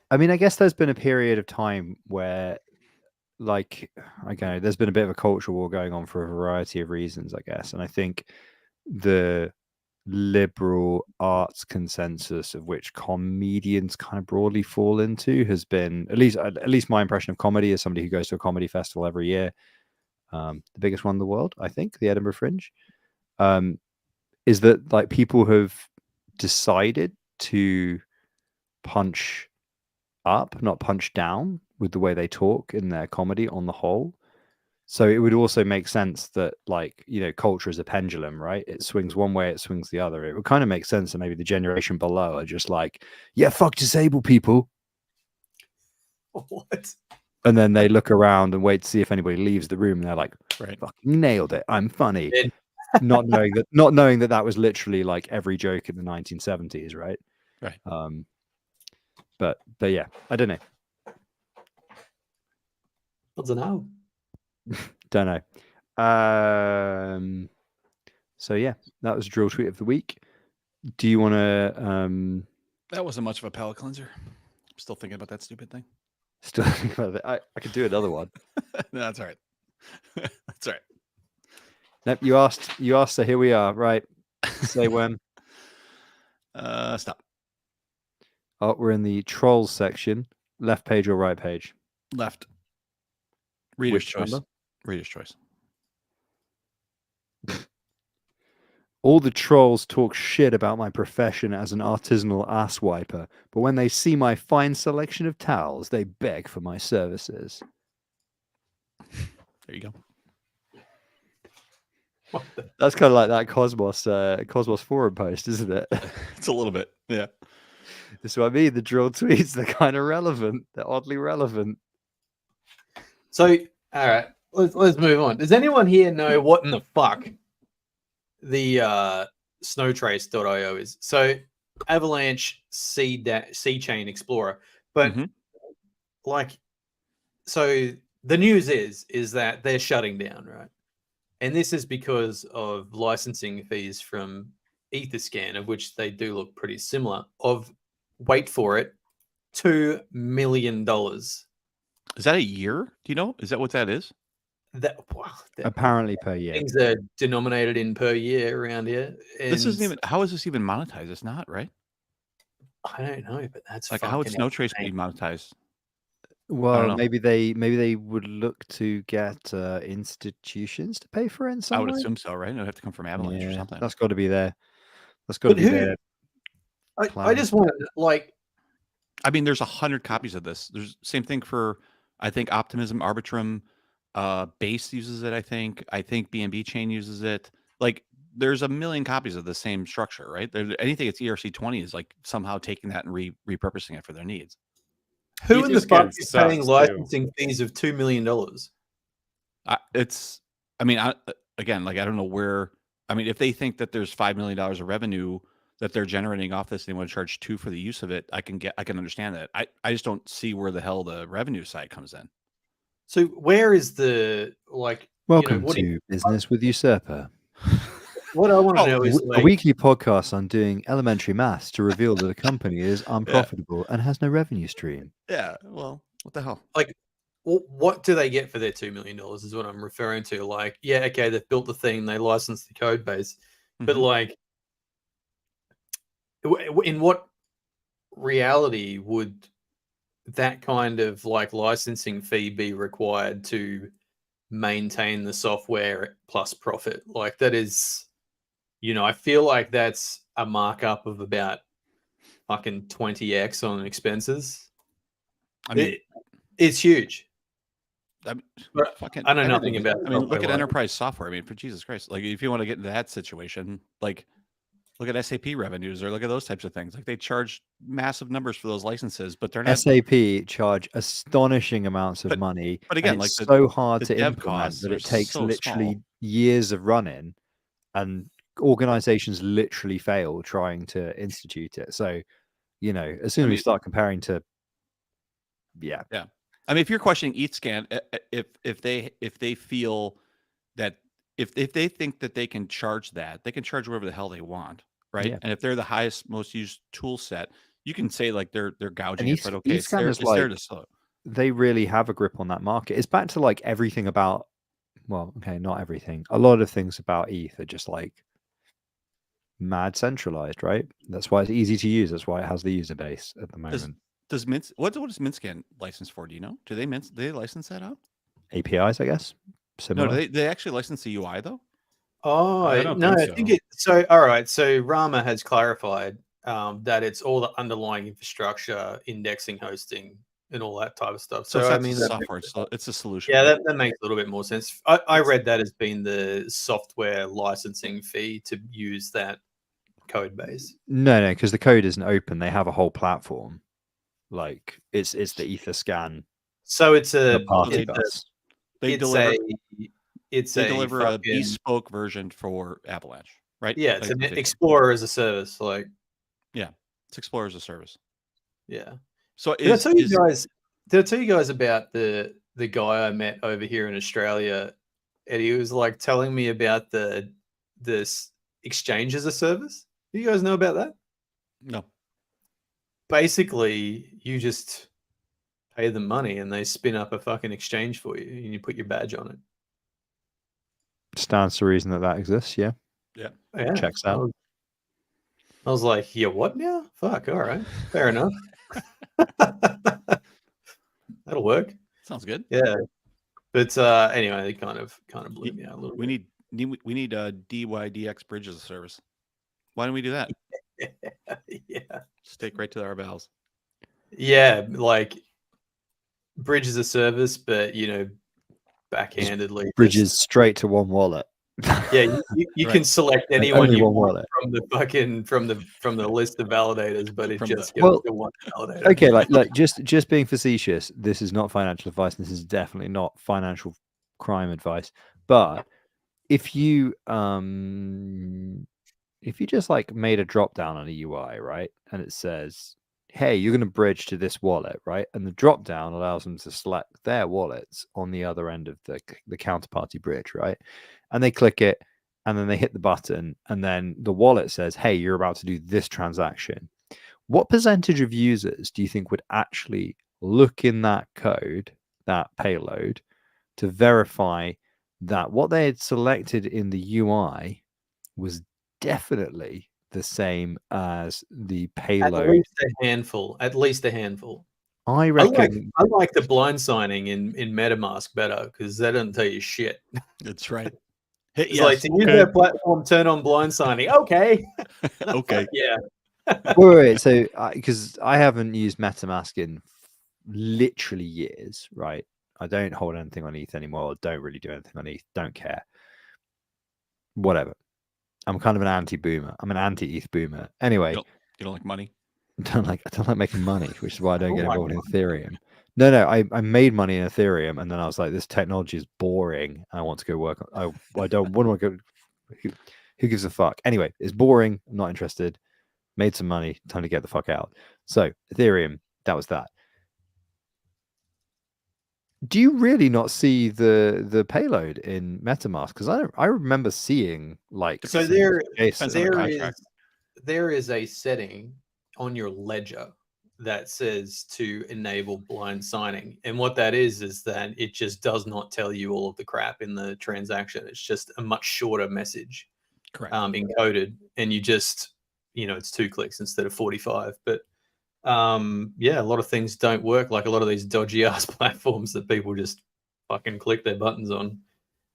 I mean, I guess there's been a period of time where, like, I don't know, there's been a bit of a cultural war going on for a variety of reasons, I guess. And I think the liberal arts consensus, of which comedians kind of broadly fall into, has been, at least my impression of comedy as somebody who goes to a comedy festival every year, the biggest one in the world, I think, the Edinburgh Fringe, is that, like, people have decided to punch up, not punch down, with the way they talk in their comedy on the whole. So it would also make sense that, like, you know, culture is a pendulum, right? It swings one way, it swings the other. It would kind of make sense that maybe the generation below are just like, yeah, fuck disabled people. What? And then they look around and wait to see if anybody leaves the room, and they're like, Right. fucking nailed it, I'm funny. Yeah. not knowing that was literally like every joke in the 1970s, right? Right. But yeah, I don't know. I don't know. Don't know. So yeah, that was drill tweet of the week. Do you want to That wasn't much of a palate cleanser. I'm still thinking about that stupid thing. still think about it? I could do another one. No, that's all right. That's all right. Nope, you asked, so here we are. Right. Say when. Stop. Oh, we're in the trolls section. Left page or right page? Left. Reader's Which choice. number? Reader's choice. All the trolls talk shit about my profession as an artisanal ass wiper, but when they see my fine selection of towels, they beg for my services. There you go. That's kind of like that Cosmos forum post, isn't it? It's a little bit. Yeah. This is what I mean. The drill tweets, they're kind of relevant. They're oddly relevant. So, all right, let's move on. Does anyone here know what in the fuck the snowtrace.io is? So, Avalanche C Chain Explorer, but like, so the news is that they're shutting down, right? And this is because of licensing fees from Etherscan, of which they do look pretty similar. Of, wait for it, $2 million. Is that a year? Do you know? Is that what that is? That, wow, Apparently per year. things are denominated in per year around here. This isn't even. How is this even monetized? It's not, right? I don't know, but that's Like, how would fucking Snowtrace insane. be monetized? Well, know. maybe they would look to get institutions to pay for it in some I would way. assume so, right? It would have to come from Avalanche or something. That's got to be there. That's got to But be who- there. I just want to, like, I mean, there's 100 copies of this. There's same thing for, I think, Optimism, Arbitrum, Base uses it. I think BNB Chain uses it. Like, there's a million copies of the same structure, right? Anything that's ERC20 is like somehow taking that and repurposing it for their needs. who in the Etherscan fuck is paying sucks, too. licensing fees of $2 million? Again, like, I don't know where. I mean, if they think that there's $5 million of revenue that they're generating off this, and they want to charge $2 for the use of it, I can understand that. I just don't see where the hell the revenue side comes in. So where is the, like, Welcome what do to Business with Usurper. What I want to know is A weekly podcast on doing elementary maths to reveal that a company is unprofitable and has no revenue stream. Yeah. Well, what the hell? like, what do they get for their $2 million? Is what I'm referring to. Like, yeah, okay, they've built the thing, they licensed the code base, but like, in what reality would that kind of like licensing fee be required to maintain the software plus profit? Like, that is, I feel like that's a markup of about fucking 20x on expenses. I mean, it's huge. I mean, I know nothing about. I mean, look at enterprise software. I mean, for Jesus Christ, like if you want to get into that situation, like look at SAP revenues or look at those types of things. Like they charge massive numbers for those licenses, but they're not. SAP charge astonishing amounts of money. But again, and like it's so hard to dev implement costs that are it takes so literally small. years of running, and organizations literally fail trying to institute it. So, as soon as we start comparing to, yeah. I mean, if you're questioning ETHScan, if they feel that if they think that they can charge that, they can charge whatever the hell they want, right? Yeah. And if they're the highest, most used tool set, you can say like they're gouging And it, but okay, it's there to sell it. They really have a grip on that market. It's back to like everything about, well, okay, not everything. A lot of things about ETH are just like mad centralized, right? That's why it's easy to use. That's why it has the user base at the moment. Does Mint what is MintScan licensed for? Do you know? Do they license that out? APIs, I guess. Similar. No, do they actually license the UI though? Oh, I think it. So all right. So Rama has clarified that it's all the underlying infrastructure, indexing, hosting, and all that type of stuff. So I mean, software. So it's a solution. Yeah, that makes a little bit more sense. I read that as being the software licensing fee to use that code base. No, because the code isn't open. They have a whole platform. Like it's the EtherScan. So it's a they deliver a bespoke version for Avalanche, right? Yeah, it's an Explorer as a service. Like, yeah, it's Explorer as a service. Yeah. So did I tell you guys about the guy I met over here in Australia? And he was like telling me about this exchange as a service. Do you guys know about that? No. Basically, you just pay them money and they spin up a fucking exchange for you and you put your badge on it. Stands to reason that exists, yeah. Yeah. Checks out. I was like, yeah, what now? Fuck, all right. Fair enough. That'll work. Sounds good. Yeah. But anyway, they kind of blew me out a little bit. We need a DYDX bridge as a service. Why don't we do that? Yeah. Just take right to our valves. Yeah, like bridge as a service, but backhandedly. Bridges straight to one wallet. Yeah, you can select anyone you want from the list of validators, but it just goes to one validator. Okay, like just being facetious. This is not financial advice. This is definitely not financial crime advice. But if you just like made a drop down on a UI, right, and it says, hey, you're going to bridge to this wallet, right? And the drop down allows them to select their wallets on the other end of the counterparty bridge, right? And they click it and then they hit the button and then the wallet says, hey, you're about to do this transaction. What percentage of users do you think would actually look in that code, that payload, to verify that what they had selected in the UI was definitely the same as the payload? At least a handful. I reckon I like the blind signing in MetaMask better because that doesn't tell you shit. That's right. It's like to use that platform, turn on blind signing. Okay. Okay. Yeah. Wait. So, because I haven't used MetaMask in literally years, right? I don't hold anything on ETH anymore. Don't really do anything on ETH. Don't care. Whatever. I'm kind of an anti-boomer. I'm an anti-ETH boomer. Anyway, you don't like money. I don't like making money, which is why I don't get involved in Ethereum. No, I made money in Ethereum, and then I was like, this technology is boring. I want to go work on. I don't want to go. Who gives a fuck? Anyway, it's boring. I'm not interested. Made some money. Time to get the fuck out. So Ethereum, that was that. Do you really not see the payload in MetaMask? Because I remember seeing like So some Depends on the contract. there is a setting on your ledger that says to enable blind signing, and what that is that it just does not tell you all of the crap in the transaction. It's just a much shorter message, Correct. encoded, and you just, it's 2 clicks instead of 45. But yeah, a lot of things don't work. Like a lot of these dodgy ass platforms that people just fucking click their buttons on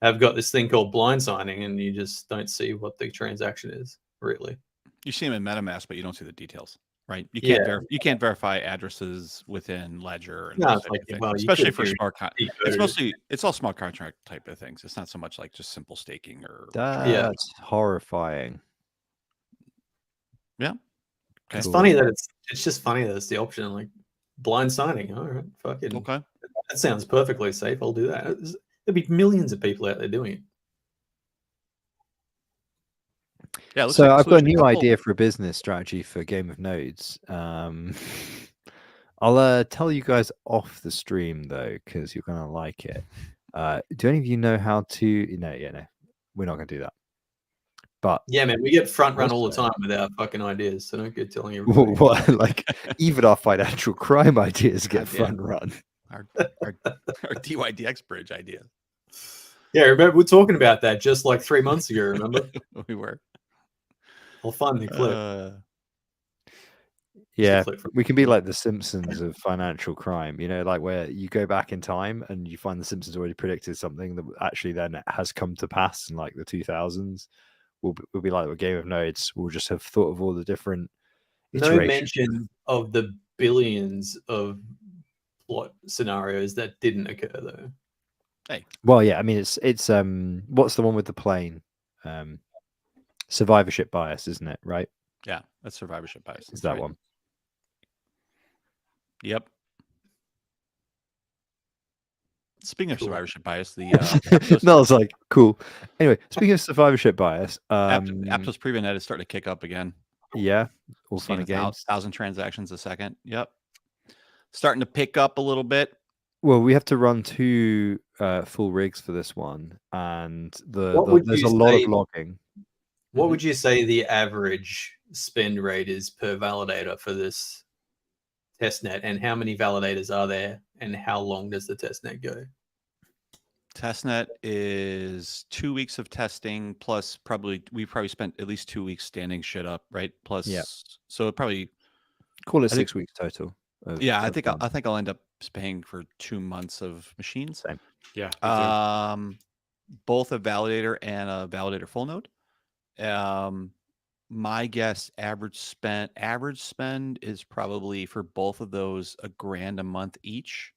have got this thing called blind signing, and you just don't see what the transaction is really. You see them in MetaMask, but you don't see the details, right? You Yeah. can't you can't verify addresses within Ledger and No, those it's type like, of things. well, you Especially could for if smart you it's all smart contract type of things. It's not so much like just simple staking or Yeah. That's horrifying. yeah. It's Cool. funny that it's just funny that it's the option, like blind signing. All right, fucking Okay. that sounds perfectly safe. I'll do that. There'd be millions of people out there doing it. Yeah, it looks So like I've got a there's new couple- idea for a business strategy for Game of Nodes. I'll tell you guys off the stream though, because you're gonna like it. Do any of you know how to? No, we're not gonna do that. But Yeah, man, we get front run all the Also- time with our fucking ideas, so don't get telling everybody. what, like even our financial crime ideas get Goddamn. front run. our DYDX bridge idea. Yeah, remember we're talking about that just like 3 months ago. Remember? We were. I'll find the clip. Yeah, clip from- we can be like the Simpsons of financial crime, like where you go back in time and you find the Simpsons already predicted something that actually then has come to pass in like the 2000s. We'll be like a Game of Nodes. We'll just have thought of all the different No iterations. mention of the billions of plot scenarios that didn't occur though. Hey. Well, yeah, I mean it's what's the one with the plane? Survivorship bias, isn't it? Right? Yeah, that's survivorship bias. Is that right. one? Yep. Speaking of Cool. survivorship bias, the no, I was like, cool. Anyway, speaking of survivorship bias, Aptos PreviewNet is starting to kick up again. Yeah, all Seeing fun and games. 1,000 transactions a second. Yep, starting to pick up a little bit. Well, we have to run 2 full rigs for this one, and there's a lot of logging. What would you say the average spend rate is per validator for this testnet, and how many validators are there, and how long does the testnet go? Testnet is 2 weeks of testing plus we probably spent at least 2 weeks standing shit up, right? Plus, so it probably call it 6 weeks total. I think I'll end up paying for 2 months of machines. Same. Yeah. Both a validator and a validator full node. My guess average spend is probably for both of those $1,000 a month each.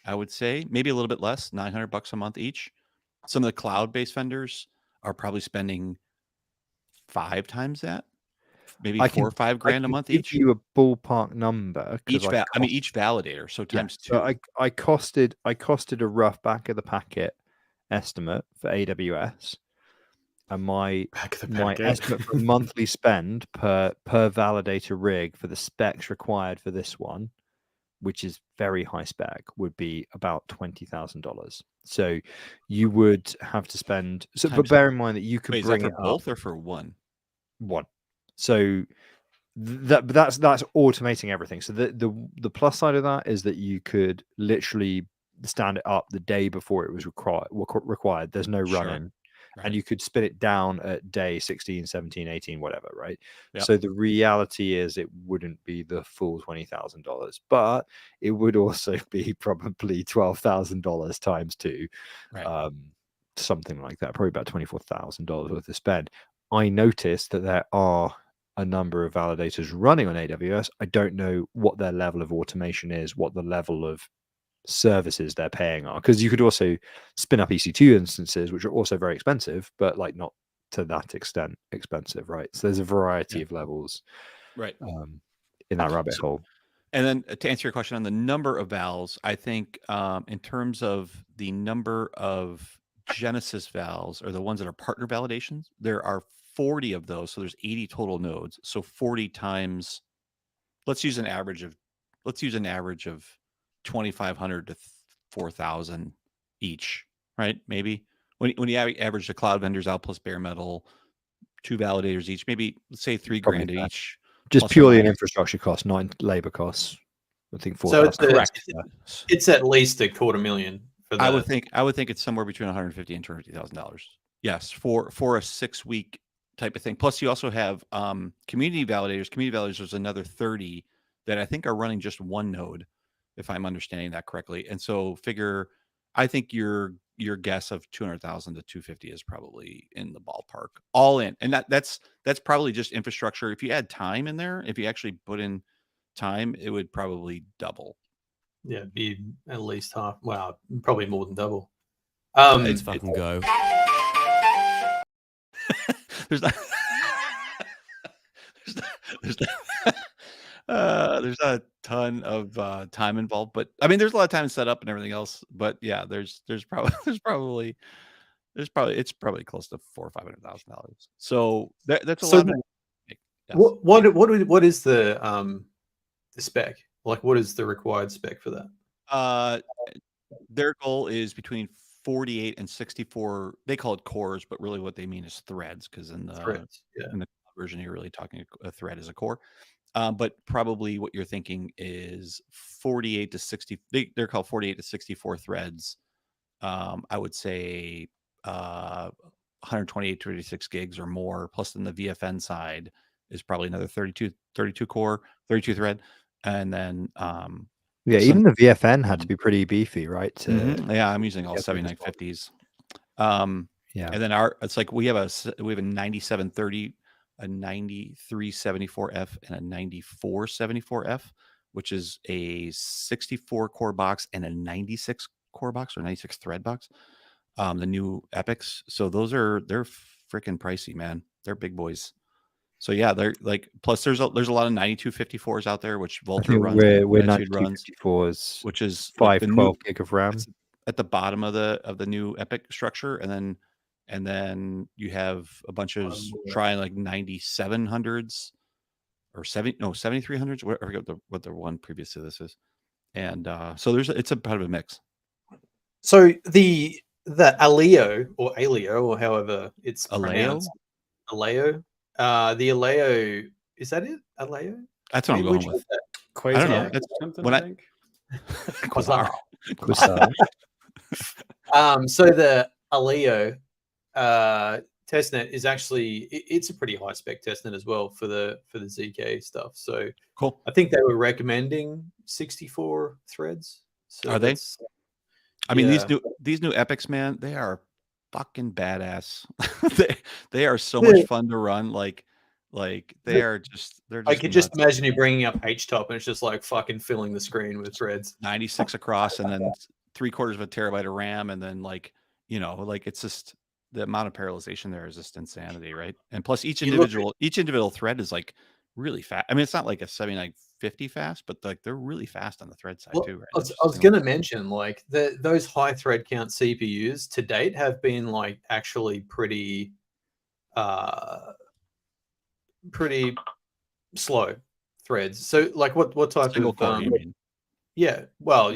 I would say maybe a little bit less, $900 a month each. Some of the cloud-based vendors are probably spending 5 times that, maybe $4 or $5 grand a month each. Give you a ballpark number. Each validator, so times 2. So I costed a rough back of the packet estimate for AWS, and my estimate for monthly spend per validator rig for the specs required for this one, which is very high spec, would be about $20,000. So you would have to spend. So, but bear in mind that you could bring it for both or for one. One. So that's automating everything. So the plus side of that is that you could literally stand it up the day before it was required. There's no running. Right. And you could spin it down at day 16, 17, 18, whatever, right? Yep. So the reality is it wouldn't be the full $20,000, but it would also be probably $12,000 times 2, right. Something like that, probably about $24,000 worth of spend. I noticed that there are a number of validators running on AWS. I don't know what their level of automation is, what the level of services they're paying are, because you could also spin up EC2 instances, which are also very expensive, but like not to that extent expensive, right? So there's a variety of levels, right, in that rabbit hole. And then to answer your question on the number of vals, I think in terms of the number of Genesis vals, or the ones that are partner validations, there are 40 of those, so there's 80 total nodes. So 40 times, let's use an average of 2,500 to 4,000 each, right? Maybe when you average the cloud vendors out plus bare metal, 2 validators each, maybe let's say $3,000 each. Just purely in infrastructure costs, not in labor costs. I think 4,000. So Correct. it's at least $250,000 for that. I would think it's somewhere between $150,000 and $250,000. Yes, for a 6-week type of thing. Plus, you also have community validators. Community validators, there's another 30 that I think are running just one node, if I'm understanding that correctly. And so I think your guess of 200,000 to 250 is probably in the ballpark, all in. And that's probably just infrastructure. If you add time in there, if you actually put in time, it would probably double. Yeah, it'd be at least half. Wow, probably more than double. Let's fucking go. There's not there's not a ton of time involved, but I mean, there's a lot of time set up and everything else. But yeah, it's probably close to $400,000 or $500,000. So that's a lot. Yes. What is the spec? Like, what is the required spec for that? Their goal is between 48 and 64. They call it cores, but really what they mean is threads, because in the version you're really talking a thread as a core. But probably what you're thinking is 48 to 60. They're called 48 to 64 threads. I would say 128 to 36 gigs or more. Plus, in the VFN side is probably another 32 core, 32 thread, and then even the VFN had to be pretty beefy, right? Yeah, I'm using all 7950s. And then it's like we have a 9730, a 9374F, and a 9474F, which is a 64 core box and a 96 core box or 96 thread box. The new epics. So they're freaking pricey, man. They're big boys. So yeah, they're like, plus there's a lot of 9254s out there, which Vulture runs. We're 9254s, which is 512 gig of RAM at the bottom of the new epic structure. And then you have a bunch of trying like 9700s or 7300s. I forget what the one previous to this is. And so it's a part of a mix. So the Aleo or however it's pronounced, Aleo. The Aleo, is that it? Aleo? That's what I'm going with. Quasar, I don't know. That's something, when I think. Quasar. So the Aleo testnet is actually it's a pretty high spec testnet as well for the ZK stuff. So cool. I think they were recommending 64 threads. So are they? I mean, these new epics, man, they are fucking badass. they are so much fun to run. Like they're just I could just imagine you bringing up HTOP and it's just like fucking filling the screen with threads. 96 across and then 3/4 of a terabyte of RAM, and then like it's just the amount of parallelization there is just insanity, right? And plus each individual thread is like really fast. I mean, it's not like a 7950 fast, but like they're really fast on the thread side too, right? I was going to mention like those high thread count CPUs to date have been like actually pretty slow threads. So like what type of core, you mean? Yeah, well,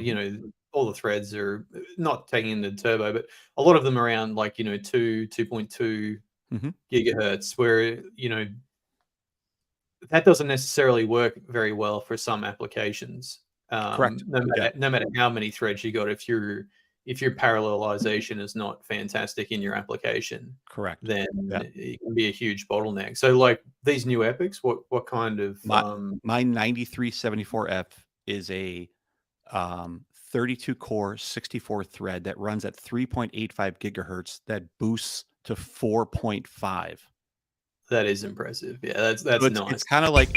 all the threads are not taking into turbo, but a lot of them around like 2.2 gigahertz, where that doesn't necessarily work very well for some applications. Correct. No matter how many threads you got, if your parallelization is not fantastic in your application, correct, then it can be a huge bottleneck. So like these new epics, what kind of my 9374F is a 32 core 64 thread that runs at 3.85 gigahertz that boosts to 4.5. That is impressive. Yeah, that's nice. It's kind of like